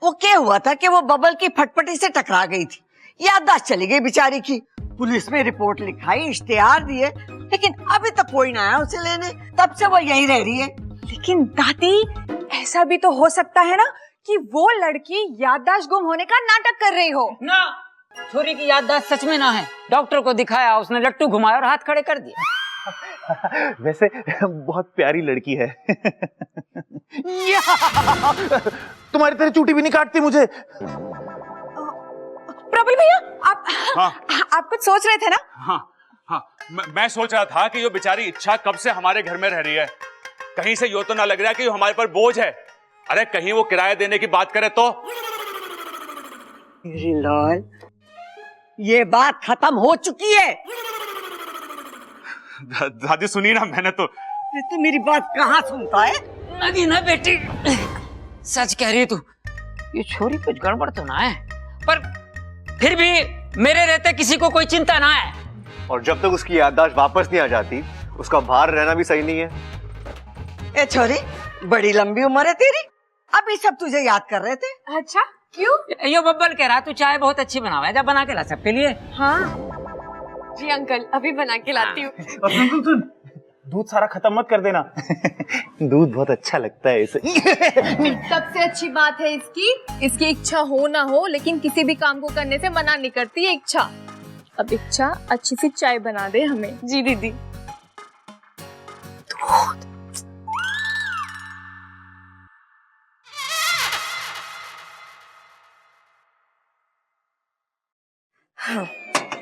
[SPEAKER 6] वो क्या हुआ था कि वो बबल की फटफटी से टकरा गई थी, याददाश्त चली गई बेचारी की। पुलिस में रिपोर्ट लिखाई, इश्तेहार दिए, लेकिन अभी तक कोई ना आया उसे लेने। तब से वो यहीं रह रही है।
[SPEAKER 18] लेकिन दादी, ऐसा भी तो हो सकता है ना कि वो लड़की याददाश्त गुम होने का नाटक कर रही हो।
[SPEAKER 5] ना, छोरी की याददाश्त सच में ना है। डॉक्टर को दिखाया, उसने लट्टू घुमाया और हाथ खड़े कर दिए।
[SPEAKER 3] वैसे बहुत प्यारी लड़की है। तुम्हारी तरह चूटी भी नहीं काटती मुझे।
[SPEAKER 18] प्रबल भैया, आप
[SPEAKER 11] हाँ।
[SPEAKER 18] आप कुछ सोच रहे थे ना?
[SPEAKER 11] हाँ हाँ, मैं सोच रहा था कि ये बेचारी इच्छा कब से हमारे घर में रह रही है। कहीं से यो तो ना लग रहा है कि हमारे पर बोझ है। अरे कहीं वो किराया देने की बात करे तो।
[SPEAKER 6] लाल, ये बात खत्म हो चुकी है।
[SPEAKER 11] दादी सुनी ना, मैंने तो।
[SPEAKER 6] तू मेरी बात कहाँ सुनता है?
[SPEAKER 5] नगी ना बेटी, सच कह रही है तू। ये छोरी कुछ गड़बड़ तो ना है, पर फिर भी मेरे रहते किसी को कोई चिंता ना है।
[SPEAKER 13] और जब तक उसकी याददाश्त वापस नहीं आ जाती, उसका बाहर रहना भी सही नहीं है।
[SPEAKER 6] ए छोरी, बड़ी लंबी उम्र है तेरी, अभी सब तुझे याद कर रहे थे।
[SPEAKER 18] अच्छा, क्यों?
[SPEAKER 5] यो बब्बल कह रहा तू चाय बहुत अच्छी बनावा है, जब बना के ला सबके लिए।
[SPEAKER 2] हाँ जी अंकल, अभी बना के लाती हूँ।
[SPEAKER 3] सुन, दूध सारा खत्म मत कर देना। दूध बहुत अच्छा लगता है इसे।
[SPEAKER 7] सबसे अच्छी बात है इसकी इच्छा हो ना हो, लेकिन किसी भी काम को करने से मना नहीं करती है इच्छा। अब इच्छा अच्छी सी चाय बना दे हमें।
[SPEAKER 2] जी दीदी। हाँ,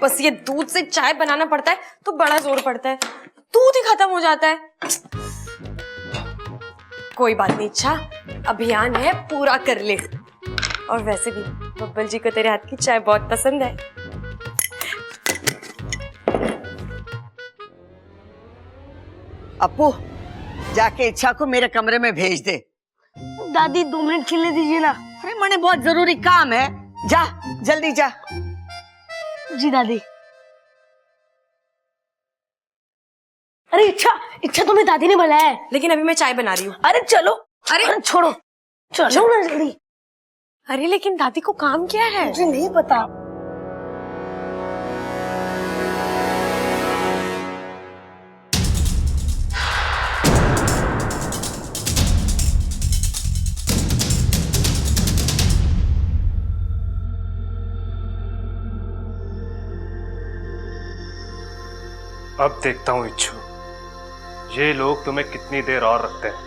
[SPEAKER 2] बस ये दूध से चाय बनाना पड़ता है तो बड़ा जोर पड़ता है, दूध ही खत्म हो जाता है। कोई बात नहीं इच्छा, अभियान है, पूरा कर ले। और वैसे भी बब्बल जी को तेरे हाथ की चाय बहुत पसंद है।
[SPEAKER 6] अपू, जाके इच्छा को मेरे कमरे में भेज दे।
[SPEAKER 12] दादी 2 मिनट खेलने दीजिए ना।
[SPEAKER 6] अरे मने बहुत जरूरी काम है, जा जल्दी जा।
[SPEAKER 12] जी दादी। अरे इच्छा तुम्हें दादी ने बुलाया है।
[SPEAKER 2] लेकिन अभी मैं चाय बना रही हूँ।
[SPEAKER 12] अरे चलो।
[SPEAKER 2] अरे
[SPEAKER 12] छोड़ो, चलो ना जल्दी।
[SPEAKER 2] अरे लेकिन दादी को काम क्या है?
[SPEAKER 12] मुझे नहीं पता।
[SPEAKER 16] अब देखता हूँ इच्छु, ये लोग तुम्हें कितनी देर और रखते हैं।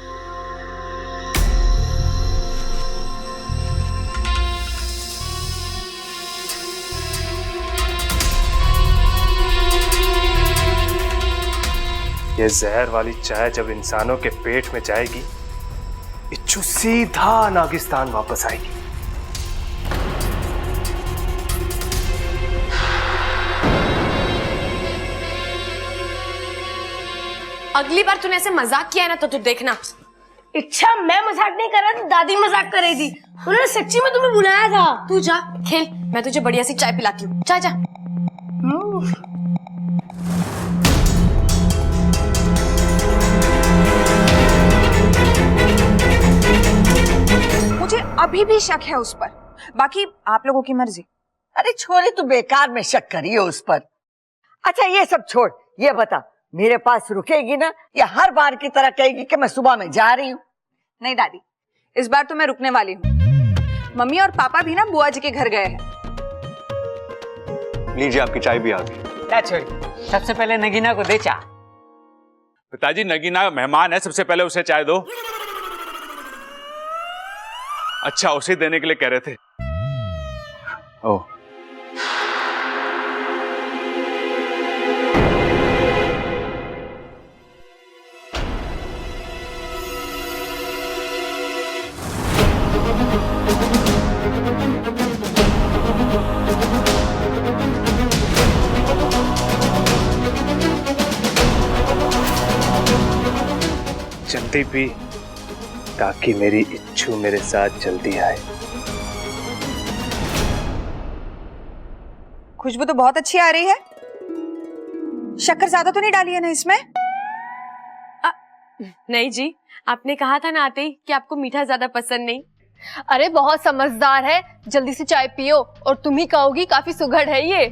[SPEAKER 16] ये जहर वाली चाय जब इंसानों के पेट में जाएगी, इच्छु सीधा नागिस्तान वापस आएगी।
[SPEAKER 2] अगली बार तूने ऐसे मजाक किया है ना तो तू देखना।
[SPEAKER 12] इच्छा, मैं मजाक नहीं कर रहा था, दादी मजाक कर रही थी। उन्होंने सच्ची में तुम्हें बुलाया था।
[SPEAKER 2] तू जा खेल, मैं तुझे बढ़िया सी चाय पिलाती हूँ। जा जा।
[SPEAKER 18] मुझे अभी भी शक है उस पर, बाकी आप लोगों की मर्जी।
[SPEAKER 6] अरे छोरी, तू बेकार में शक करी है उस पर। अच्छा ये सब छोड़, ये बता मेरे पास रुकेगी ना, या हर बार की तरह कहेगी कि मैं सुबह में जा रही हूँ?
[SPEAKER 18] नहीं दादी, इस बार तो मैं रुकने वाली हूँ। मम्मी और पापा भी ना बुआ जी के घर गए हैं।
[SPEAKER 13] लीजिए आपकी चाय भी आ गई।
[SPEAKER 5] क्या छोरी, सबसे पहले नगीना को दे चाय।
[SPEAKER 11] पिताजी नगीना मेहमान है, सबसे पहले उसे चाय दो। अच्छा, उसे देने के लिए कह रहे थे। ओह,
[SPEAKER 16] जल्दी पी ताकि मेरी इच्छू मेरे साथ जल्दी आए।
[SPEAKER 18] खुशबू तो बहुत अच्छी आ रही है। शक्कर ज्यादा तो नहीं डाली है ना इसमें?
[SPEAKER 2] नहीं जी, आपने कहा था ना आते ही कि आपको मीठा ज्यादा पसंद नहीं।
[SPEAKER 7] अरे बहुत समझदार है, जल्दी से चाय पियो और तुम ही कहोगी काफी सुघड़ है ये।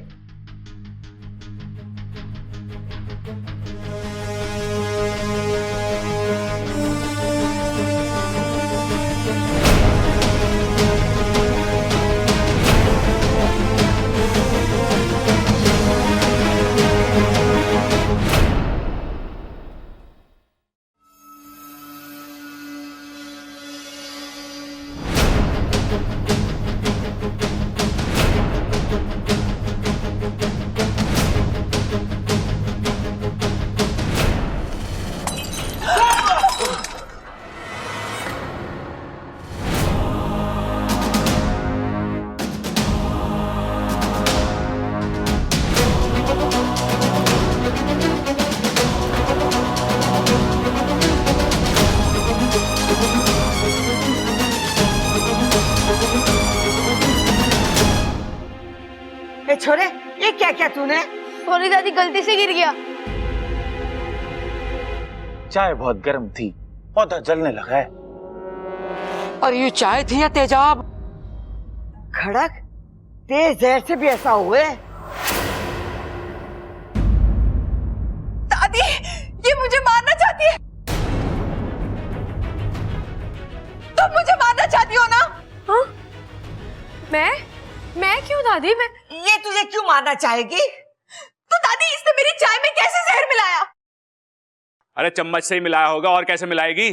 [SPEAKER 6] ए छोरे, ये क्या क्या तूने?
[SPEAKER 2] सॉरी दादी, गलती से गिर गया।
[SPEAKER 4] चाय बहुत गर्म थी, पौधा जलने लगा है।
[SPEAKER 5] और ये चाय थी या तेजाब?
[SPEAKER 6] खड़क, तेज जहर से भी ऐसा हुए?
[SPEAKER 18] दादी, ये मुझे मारना चाहती है। तुम मुझे मारना चाहती हो ना?
[SPEAKER 2] हाँ? मैं क्यों दादी?
[SPEAKER 6] ये तुझे क्यों मारना चाहेगी?
[SPEAKER 18] तो दादी, इसने मेरी चाय में कैसे जहर मिलाया?
[SPEAKER 11] अरे चम्मच से ही मिलाया होगा, और कैसे मिलाएगी?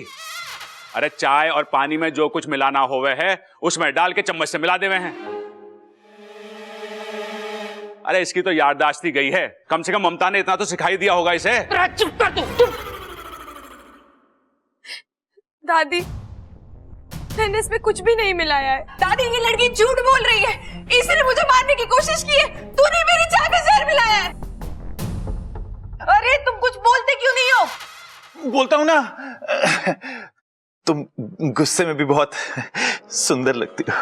[SPEAKER 11] अरे चाय और पानी में जो कुछ मिलाना होवे है उसमें डाल के चम्मच से मिला देवे हैं। अरे इसकी तो याददाश्त ही गई है, कम से कम ममता ने इतना तो सिखाई दिया होगा इसे।
[SPEAKER 5] चुप कर तू।
[SPEAKER 2] दादी, मैंने इसमें कुछ भी नहीं मिलाया है।
[SPEAKER 18] दादी, ये लड़की झूठ बोल रही है। इसने मुझे मारने की कोशिश की है। तूने मेरी चाय में जहर मिलाया है। अरे तुम कुछ बोलते क्यों नहीं हो?
[SPEAKER 4] बोलता हूं ना, तुम गुस्से में भी बहुत सुंदर लगती हो।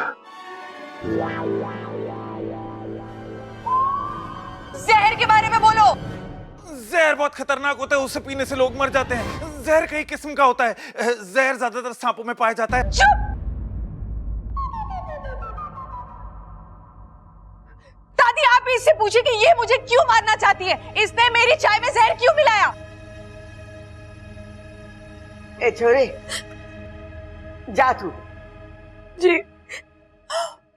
[SPEAKER 18] जहर के बारे में बोलो।
[SPEAKER 4] जहर बहुत खतरनाक होता है, उसे पीने से लोग मर जाते हैं। जहर कई किस्म का होता है। जहर ज्यादातर सांपों में पाया जाता है।
[SPEAKER 18] चुप! दादी, आप इससे पूछिए कि ये मुझे क्यों मारना चाहती है। इसने मेरी चाय में जहर क्यों मिलाया?
[SPEAKER 6] ए छोरे, जा तू।
[SPEAKER 18] जी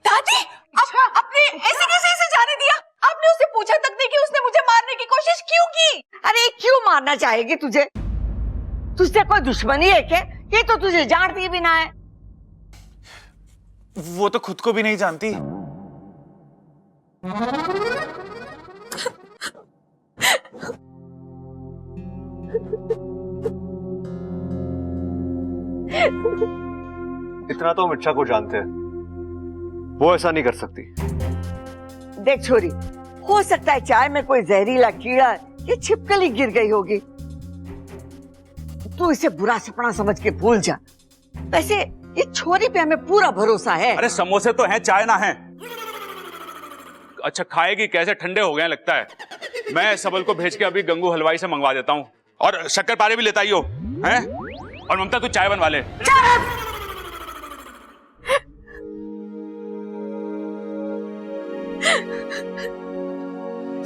[SPEAKER 18] दादी, आपने ऐसे कैसे इसे जाने दिया? आपने उससे पूछा तक नहीं कि उसने मुझे मारने की कोशिश क्यों की?
[SPEAKER 6] अरे क्यों मारना चाहेगी तुझे? तुझसे कोई दुश्मनी है क्या? ये तो तुझे जानती भी ना है।
[SPEAKER 4] वो तो खुद को भी नहीं जानती।
[SPEAKER 13] इतना तो हम इच्छा को जानते हैं, वो ऐसा नहीं कर सकती।
[SPEAKER 6] देख छोरी, हो सकता है चाय में कोई जहरीला कीड़ा या छिपकली गिर गई होगी। तू इसे बुरा सपना समझ के भूल जा। वैसे ये छोरी पे हमें पूरा भरोसा है।
[SPEAKER 11] अरे समोसे तो हैं, चाय ना है। अच्छा खाएगी कैसे? ठंडे हो गए लगता है। मैं सबल को भेज के अभी गंगू हलवाई से मंगवा देता हूँ, और शक्कर पारे भी लेता ही हो हैं? और ममता तू चाय बनवा ले।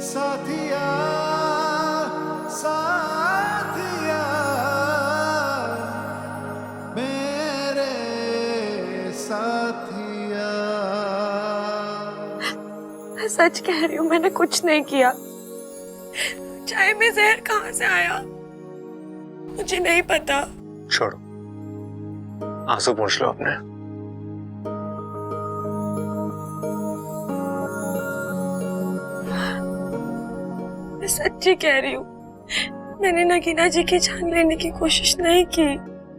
[SPEAKER 17] साथिया साथिया मेरे साथिया।
[SPEAKER 9] सच कह रही हूँ, मैंने कुछ नहीं किया। चाय में जहर कहाँ से आया मुझे नहीं पता।
[SPEAKER 13] छोड़ो, आंसू पोंछ लो अपने।
[SPEAKER 9] मैं सच्ची कह रही हूँ, मैंने नगीना जी की जान लेने की कोशिश नहीं की।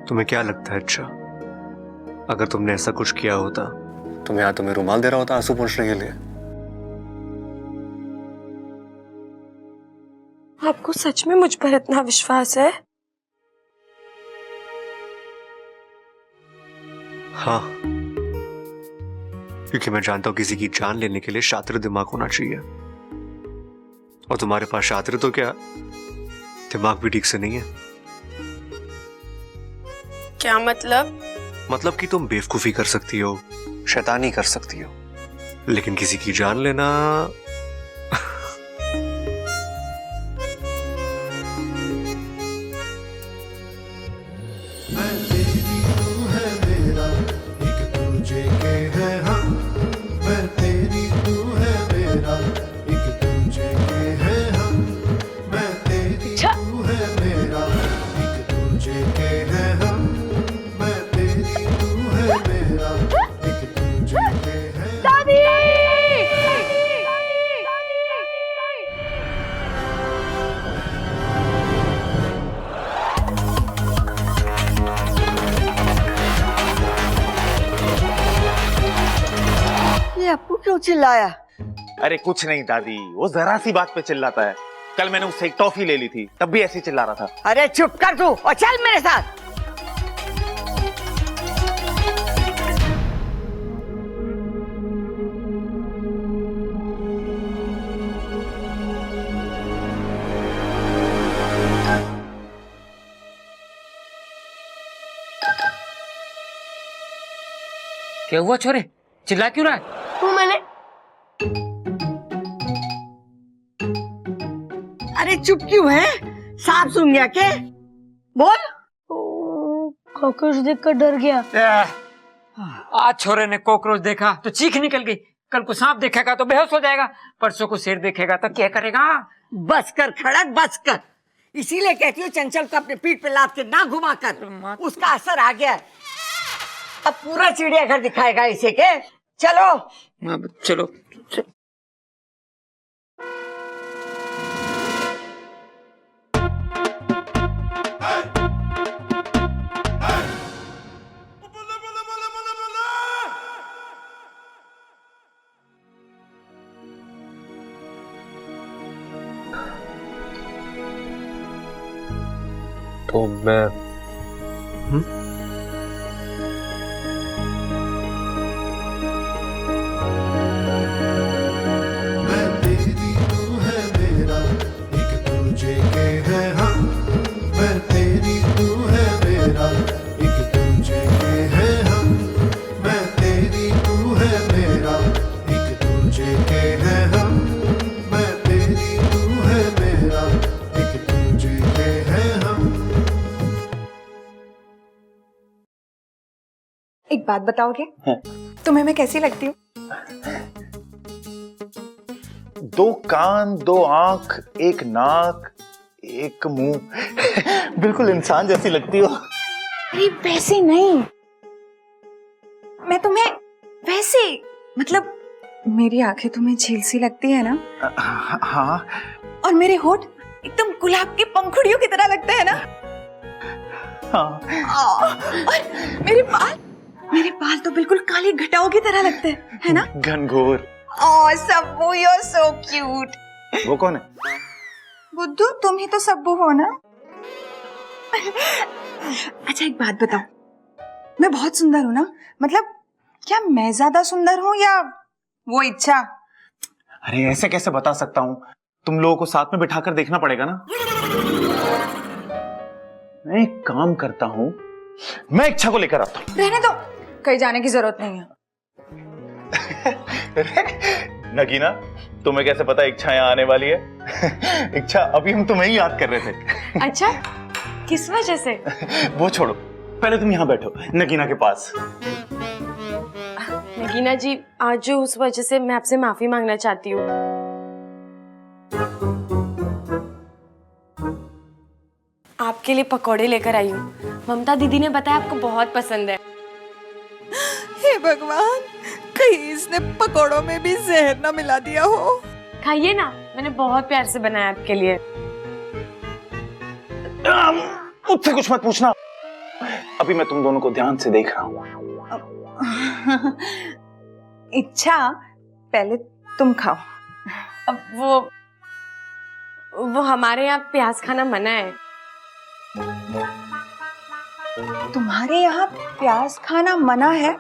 [SPEAKER 13] तुम्हें क्या लगता है अच्छा, अगर तुमने ऐसा कुछ किया होता तो मैं यहाँ तुम्हें रुमाल दे रहा होता आंसू पोंछने के लिए?
[SPEAKER 9] आपको सच में मुझ पर इतना विश्वास है?
[SPEAKER 13] हाँ, क्योंकि मैं जानता हूं किसी की जान लेने के लिए शातिर दिमाग होना चाहिए, और तुम्हारे पास शातिर तो क्या, दिमाग भी ठीक से नहीं है।
[SPEAKER 9] क्या मतलब?
[SPEAKER 13] मतलब कि तुम बेवकूफी कर सकती हो, शैतानी कर सकती हो, लेकिन किसी की जान लेना
[SPEAKER 17] मैं तेरी तू है मेरा, एक दूजे के है हम। मैं तेरी तू है मेरा, एक दूजे के है हम। मैं तेरी तू है मेरा, एक दूजे के है हम। मैं तेरी तू है मेरा, एक दूजे के है दादी।
[SPEAKER 6] ये अप्पू क्यों चिल्लाया?
[SPEAKER 4] अरे कुछ नहीं दादी, वो जरा सी बात पे चिल्लाता है। कल मैंने उससे एक टॉफी ले ली थी, तब भी ऐसे ही चिल्ला रहा था।
[SPEAKER 6] अरे चुप कर तू और चल मेरे साथ।
[SPEAKER 5] क्या हुआ छोरे, चिल्ला क्यों रहा है?
[SPEAKER 9] वो मैंने
[SPEAKER 6] अरे चुप क्यों है? सांप सुन गया के? बोल।
[SPEAKER 12] कॉकरोच देखकर डर गया।
[SPEAKER 5] आज छोरे ने कॉकरोच देखा तो चीख निकल गई, कल को सांप देखेगा तो बेहोश हो जाएगा, परसों को शेर देखेगा तो क्या करेगा?
[SPEAKER 6] बस कर खड़क, बस कर। इसीलिए कहती हूँ चंचल को अपने पीठ पे लाद के ना घुमा कर, उसका असर आ गया है। अब पूरा चिड़ियाघर दिखाएगा इसे के। चलो
[SPEAKER 5] चलो।
[SPEAKER 13] तो मैं
[SPEAKER 17] मैं तेरी तू है मेरा, एक दूजे के है हम। मैं तेरी तू है मेरा, एक दूजे के है हम। मैं तेरी तू है मेरा, एक दूजे के है हम। मैं तेरी तू है मेरा, एक दूजे के है हम।
[SPEAKER 18] एक बात बताओगे? तुम्हें मैं कैसी लगती हूँ?
[SPEAKER 4] दो कान, दो आंख, एक नाक, एक मुंह, बिल्कुल इंसान जैसी लगती हो।
[SPEAKER 18] अरे वैसे नहीं, मैं तुम्हें वैसे, मतलब मेरी आंखें तुम्हें झील सी लगती है ना?
[SPEAKER 4] हाँ।
[SPEAKER 18] और मेरे होठ एकदम गुलाब की पंखुड़ियों की तरह लगते हैं ना?
[SPEAKER 4] हाँ।
[SPEAKER 18] और मेरे बाल तो बिल्कुल काली घटाओं की तरह लगते हैं, है ना?
[SPEAKER 4] घनघोर।
[SPEAKER 18] Oh Sabbu, you are so cute.
[SPEAKER 4] वो कौन है?
[SPEAKER 18] बुद्धू, तुम ही तो सब्बू हो ना? अच्छा एक बात बताओ, मैं बहुत सुंदर हूँ ना? मतलब क्या मैं ज्यादा सुंदर हूँ या वो इच्छा?
[SPEAKER 4] अरे ऐसे कैसे बता सकता हूँ, तुम लोगों को साथ में बिठाकर देखना पड़ेगा ना। मैं एक काम करता हूँ, मैं इच्छा को लेकर आता हूँ।
[SPEAKER 18] रहने दो, कहीं जाने की जरूरत नहीं है।
[SPEAKER 4] नगीना, तुम्हें कैसे पता इच्छा यहाँ आने वाली है? इच्छा, अभी हम तुम्हें ही याद कर रहे थे।
[SPEAKER 9] अच्छा, किस वजह से?
[SPEAKER 4] वो छोड़ो, पहले तुम यहाँ बैठो नगीना के पास।
[SPEAKER 2] नगीना जी, आज जो उस वजह से मैं आपसे माफी मांगना चाहती हूँ। आपके लिए पकौड़े लेकर आई हूँ। ममता दीदी ने बताया आपको बहुत पसंद है।
[SPEAKER 18] हे भगवान, कहीं इसने पकौड़ों में भी जहर ना मिला दिया हो।
[SPEAKER 2] खाइए ना, मैंने बहुत प्यार से बनाया आपके लिए।
[SPEAKER 3] मुझसे कुछ मत पूछना, अभी मैं तुम दोनों को ध्यान से देख रहा हूँ।
[SPEAKER 18] इच्छा, पहले तुम खाओ।
[SPEAKER 2] अब वो हमारे यहाँ प्याज खाना मना है।
[SPEAKER 18] तुम्हारे यहाँ प्याज खाना मना है?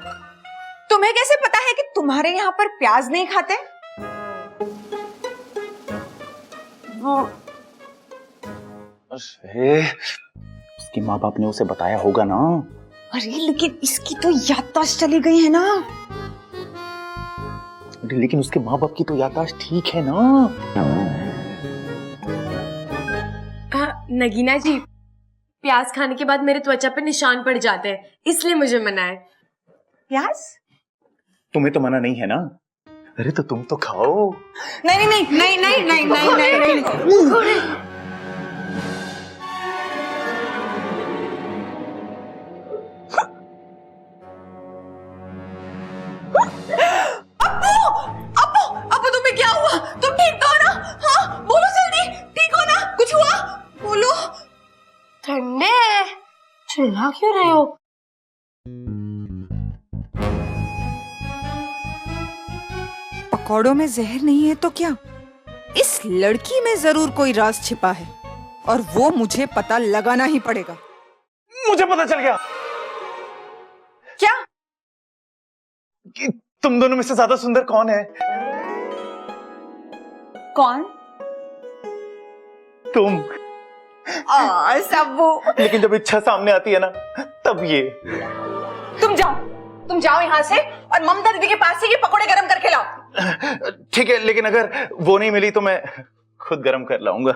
[SPEAKER 18] तुम्हें कैसे पता है कि तुम्हारे यहाँ पर प्याज नहीं खाते?
[SPEAKER 2] वो
[SPEAKER 3] उसकी माँ बाप ने उसे बताया होगा ना।
[SPEAKER 18] अरे लेकिन इसकी तो याददाश्त चली गई है ना।
[SPEAKER 3] अरे लेकिन उसके माँ बाप की तो याददाश्त ठीक है ना।
[SPEAKER 2] नगीना जी, प्याज खाने के बाद मेरे त्वचा पे निशान पड़ जाते हैं, इसलिए मुझे मना है।
[SPEAKER 18] प्याज?
[SPEAKER 3] तुम्हें तो मना नहीं है ना। अरे तो तुम तो खाओ।
[SPEAKER 18] नहीं नहीं नहीं नहीं नहीं नहीं नहीं नहीं, नहीं। अब्बू तुम्हें क्या हुआ? तुम ठीक तो हो ना? हाँ बोलो जल्दी, ठीक हो ना? कुछ हुआ? बोलो।
[SPEAKER 2] ठंडे, चिल्ला क्यों रहे हो?
[SPEAKER 18] पकौड़ों में जहर नहीं है तो क्या? इस लड़की में जरूर कोई राज छिपा है और वो मुझे पता लगाना ही पड़ेगा।
[SPEAKER 3] मुझे पता चल गया।
[SPEAKER 18] क्या?
[SPEAKER 3] कि तुम दोनों में से ज्यादा सुंदर कौन है?
[SPEAKER 18] कौन?
[SPEAKER 3] तुम।
[SPEAKER 18] सबू।
[SPEAKER 3] लेकिन जब इच्छा सामने आती है ना, तब ये।
[SPEAKER 18] तुम जाओ यहाँ से और ममता दीदी के पास से ये पकोड़े गरम करके लाओ।
[SPEAKER 3] ठीक है, लेकिन अगर वो नहीं मिली तो मैं खुद गरम कर लाऊंगा।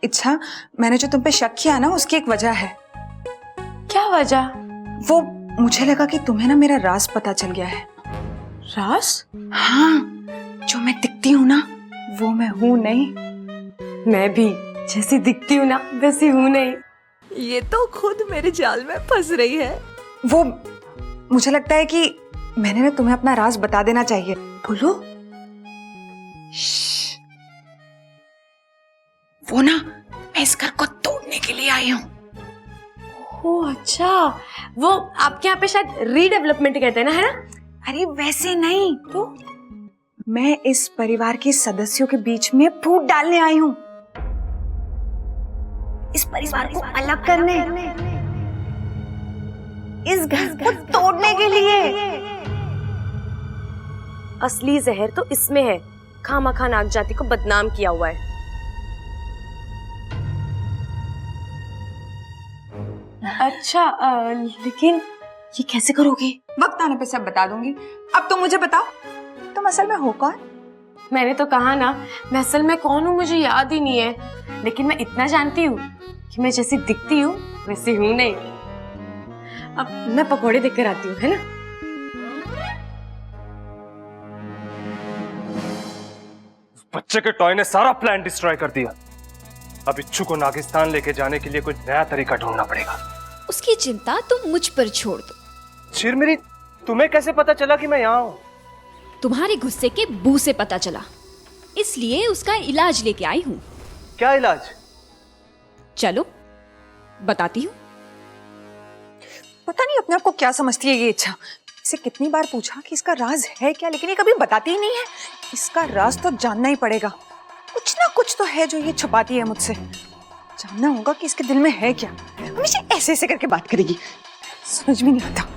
[SPEAKER 18] इच्छा, मैंने जो तुम पे शक किया ना, उसकी एक वजह है।
[SPEAKER 2] क्या वजह?
[SPEAKER 18] वो मुझे लगा कि तुम्हें ना मेरा राज पता चल गया है।
[SPEAKER 2] राज?
[SPEAKER 18] हाँ, जो मैं दिखती हूँ ना, वो मैं हूँ नहीं।
[SPEAKER 2] मैं भी जैसी दिखती हूँ ना, वैसी हूँ नहीं।
[SPEAKER 18] ये तो खुद मेरे जाल में फंस रही है। वो मुझे लगता है कि मैंने ना तुम्हें अपना राज बता देना चाहिए। बोलो। वो ना, मैं इस घर को तोड़ने के लिए आई हूँ।
[SPEAKER 2] ओह अच्छा, वो आपके यहाँ पे शायद रीडेवलपमेंट कहते हैं ना, है ना?
[SPEAKER 18] अरे वैसे नहीं तो, मैं इस परिवार के सदस्यों के बीच में फूट डालने आई हूँ। इस परिवार को अलग करने, इस घर को तोड़ने के लिए।
[SPEAKER 2] असली जहर तो इसमें है। खामखा नाग जाति को बदनाम किया हुआ है। अच्छा, लेकिन ये कैसे करोगे?
[SPEAKER 18] वक्त आने पे सब बता दूंगी। अब तुम मुझे बताओ, तुम असल में हो कौन?
[SPEAKER 2] मैंने तो कहा ना, मैं असल में कौन हूँ मुझे याद ही नहीं है, लेकिन मैं इतना जानती हूँ कि मैं जैसी दिखती हूँ वैसी हूँ नहीं। अब मैं पकोड़े देकर आती हूँ, है ना?
[SPEAKER 16] बच्चे के टॉय ने सारा प्लान डिस्ट्रॉय कर दिया। अब इच्छू को नागिस्तान लेके जाने के लिए कोई नया तरीका ढूंढना पड़ेगा।
[SPEAKER 8] उसकी चिंता तुम मुझ पर छोड़ दो।
[SPEAKER 16] चिरमिरी, तुम्हें कैसे पता चला कि मैं यहाँ हूँ?
[SPEAKER 8] तुम्हारे गुस्से के बू से पता चला, इसलिए उसका इलाज लेके आई हूँ।
[SPEAKER 16] क्या इलाज?
[SPEAKER 8] चलो बताती हूँ।
[SPEAKER 18] पता नहीं अपने आप को क्या समझती है ये इच्छा। इसे कितनी बार पूछा कि इसका राज है क्या, लेकिन ये कभी बताती ही नहीं है। इसका राज तो जानना ही पड़ेगा। कुछ ना कुछ तो है जो ये छुपाती है मुझसे। जानना होगा कि इसके दिल में है क्या। हमेशा ऐसे ऐसे करके बात करेगी, समझ में नहीं आता।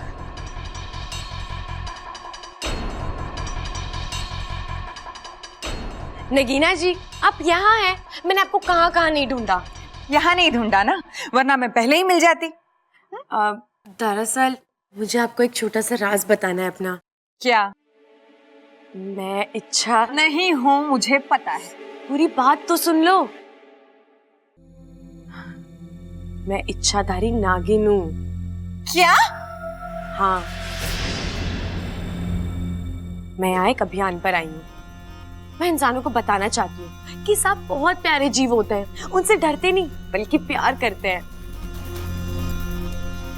[SPEAKER 2] नगीना जी, आप यहाँ हैं। मैंने आपको कहाँ कहाँ नहीं ढूंढा।
[SPEAKER 18] यहाँ नहीं ढूंढा ना, वरना मैं पहले ही मिल जाती।
[SPEAKER 2] दरअसल मुझे आपको एक छोटा सा राज बताना है अपना।
[SPEAKER 18] क्या?
[SPEAKER 2] मैं इच्छा
[SPEAKER 18] नहीं हूँ, मुझे पता है।
[SPEAKER 2] पूरी बात तो सुन लो। मैं इच्छाधारी नागिन हूँ।
[SPEAKER 18] क्या?
[SPEAKER 2] हाँ, मैं यहाँ एक अभियान पर आई हूँ। मैं इंसानों को बताना चाहती हूँ कि सांप बहुत प्यारे जीव होते हैं, उनसे डरते नहीं बल्कि प्यार करते हैं।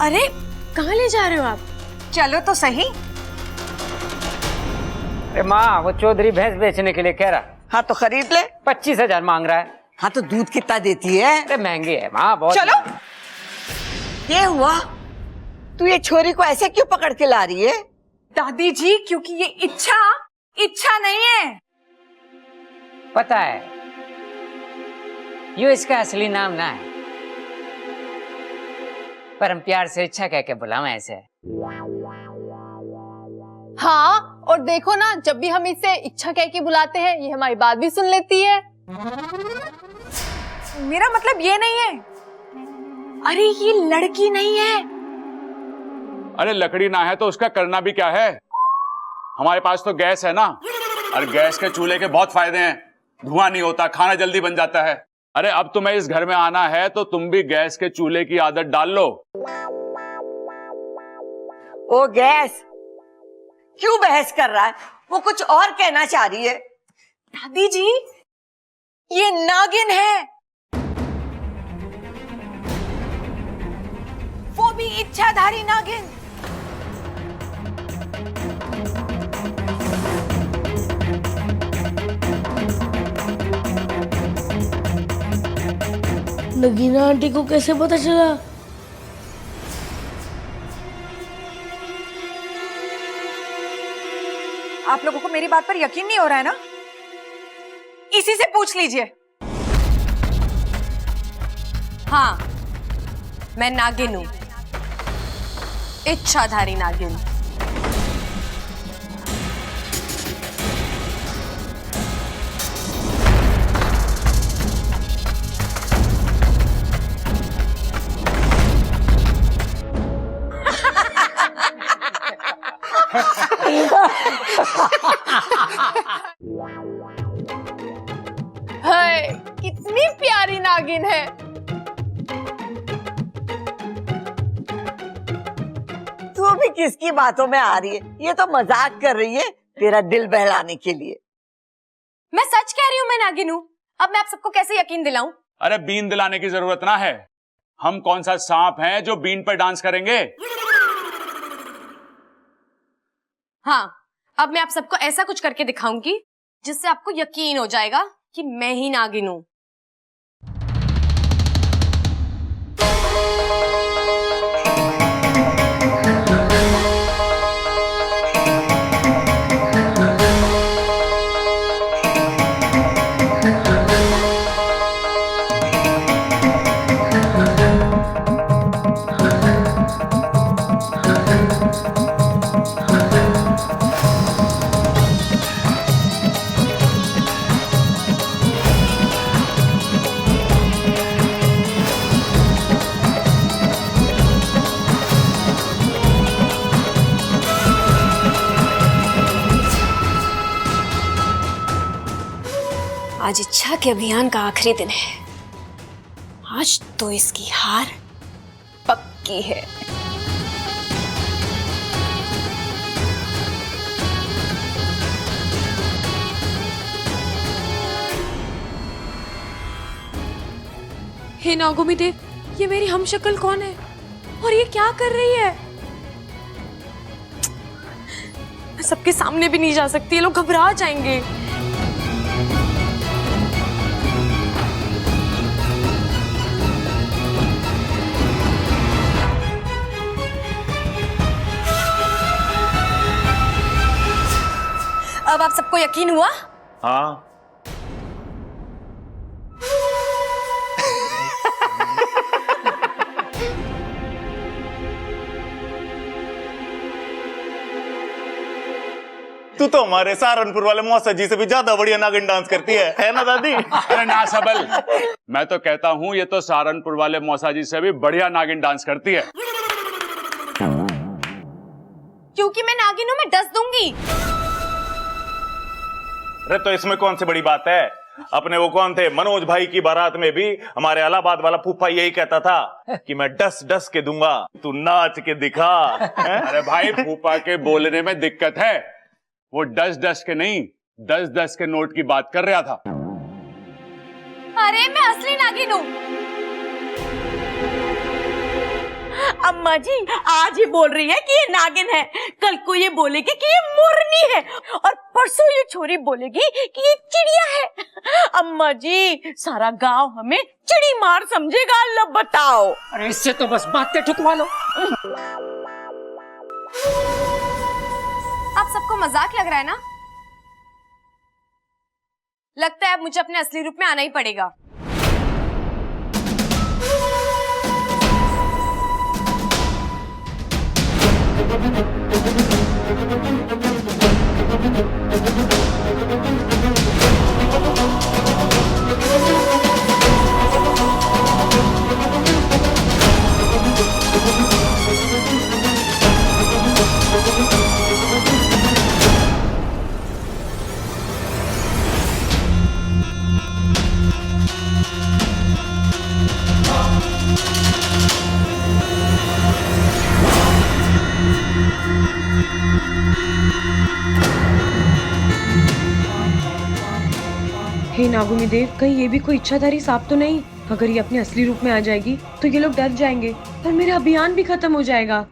[SPEAKER 2] अरे कहाँ ले जा रहे हो आप?
[SPEAKER 18] चलो तो सही।
[SPEAKER 5] अरे माँ, वो चौधरी भैंस बेचने के लिए कह रहा।
[SPEAKER 6] हाँ तो खरीद ले।
[SPEAKER 5] 25,000 मांग रहा है।
[SPEAKER 6] हाँ तो दूध कितना देती है?
[SPEAKER 5] अरे महंगी है माँ, बहुत।
[SPEAKER 6] चलो। ये हुआ, तू ये छोरी को ऐसे क्यों पकड़ के ला रही है?
[SPEAKER 18] दादी जी, क्योंकि ये इच्छा नहीं है।
[SPEAKER 5] पता है, यो इसका असली नाम ना है, पर हम प्यार से इच्छा कह के बुलावे ऐसे।
[SPEAKER 7] हाँ, और देखो ना, जब भी हम इसे इच्छा कह के बुलाते हैं, ये हमारी बात भी सुन लेती है।
[SPEAKER 18] मेरा मतलब ये नहीं है। अरे ये लड़की नहीं है।
[SPEAKER 11] अरे लकड़ी ना है तो उसका करना भी क्या है? हमारे पास तो गैस है ना, और गैस के चूल्हे के बहुत फायदे हैं। धुआं नहीं होता, खाना जल्दी बन जाता है। अरे अब तुम्हें इस घर में आना है तो तुम भी गैस के चूल्हे की आदत डाल लो।
[SPEAKER 6] ओ गैस, क्यों बहस कर रहा है? वो कुछ और कहना चाह रही है।
[SPEAKER 18] दादी जी, ये नागिन है, वो भी इच्छाधारी नागिन।
[SPEAKER 12] नगीना आंटी को कैसे पता चला?
[SPEAKER 18] आप लोगों को मेरी बात पर यकीन नहीं हो रहा है ना? इसी से पूछ लीजिए।
[SPEAKER 2] हाँ, मैं नागिन हूँ, इच्छाधारी नागिन।
[SPEAKER 7] हाय, कितनी प्यारी नागिन है।
[SPEAKER 6] तू भी किसकी बातों में आ रही है? ये तो मजाक कर रही है तेरा दिल बहलाने के लिए।
[SPEAKER 2] मैं सच कह रही हूँ, मैं नागिन हूँ। अब मैं आप सबको कैसे यकीन दिलाऊं?
[SPEAKER 11] अरे बीन दिलाने की जरूरत ना है। हम कौन सा सांप हैं जो बीन पर डांस करेंगे?
[SPEAKER 2] हाँ, अब मैं आप सबको ऐसा कुछ करके दिखाऊंगी जिससे आपको यकीन हो जाएगा कि मैं ही नागिन हूँ। आज इच्छा के अभियान का आखिरी दिन है। आज तो इसकी हार पक्की है। हे नागोमी देव, ये मेरी हमशक्ल कौन है और ये क्या कर रही है? मैं सबके सामने भी नहीं जा सकती, ये लोग घबरा जाएंगे। अब आप सबको यकीन हुआ?
[SPEAKER 4] हाँ। तू तो हमारे सहारनपुर वाले मौसा जी से भी ज्यादा बढ़िया नागिन डांस करती है ना दादी?
[SPEAKER 11] अरे ना सबल, मैं तो कहता हूँ ये तो सहारनपुर वाले मौसा जी से भी बढ़िया नागिन डांस करती है।
[SPEAKER 2] क्योंकि मैं नागिन हूं, मैं डस दूंगी।
[SPEAKER 4] अरे तो इसमें कौन सी बड़ी बात है? अपने वो कौन थे, मनोज भाई की बारात में भी हमारे इलाहाबाद वाला फूफा यही कहता था कि मैं डस डस के दूंगा, तू नाच के दिखा।
[SPEAKER 11] अरे भाई, फूफा के बोलने में दिक्कत है, वो डस डस के नहीं 10-10 के नोट की बात कर रहा था।
[SPEAKER 2] अरे मैं असली नागिन हूँ।
[SPEAKER 9] अम्मा जी आज ही बोल रही है कि ये नागिन है, कल को ये बोलेगी कि ये मोरनी है, और परसों ये छोरी बोलेगी कि ये चिड़िया है। अम्मा जी सारा गांव हमें चिड़ी मार समझेगा, अल्लाह बताओ।
[SPEAKER 5] अरे इससे तो बस बातें ठुकवा लो।
[SPEAKER 2] आप सबको मजाक लग रहा है ना? लगता है अब मुझे अपने असली रूप में आना ही पड़ेगा।
[SPEAKER 19] हे नागुनी देव, कहीं ये भी कोई इच्छाधारी सांप तो नहीं? अगर ये अपने असली रूप में आ जाएगी तो ये लोग डर जाएंगे और मेरा अभियान भी खत्म हो जाएगा।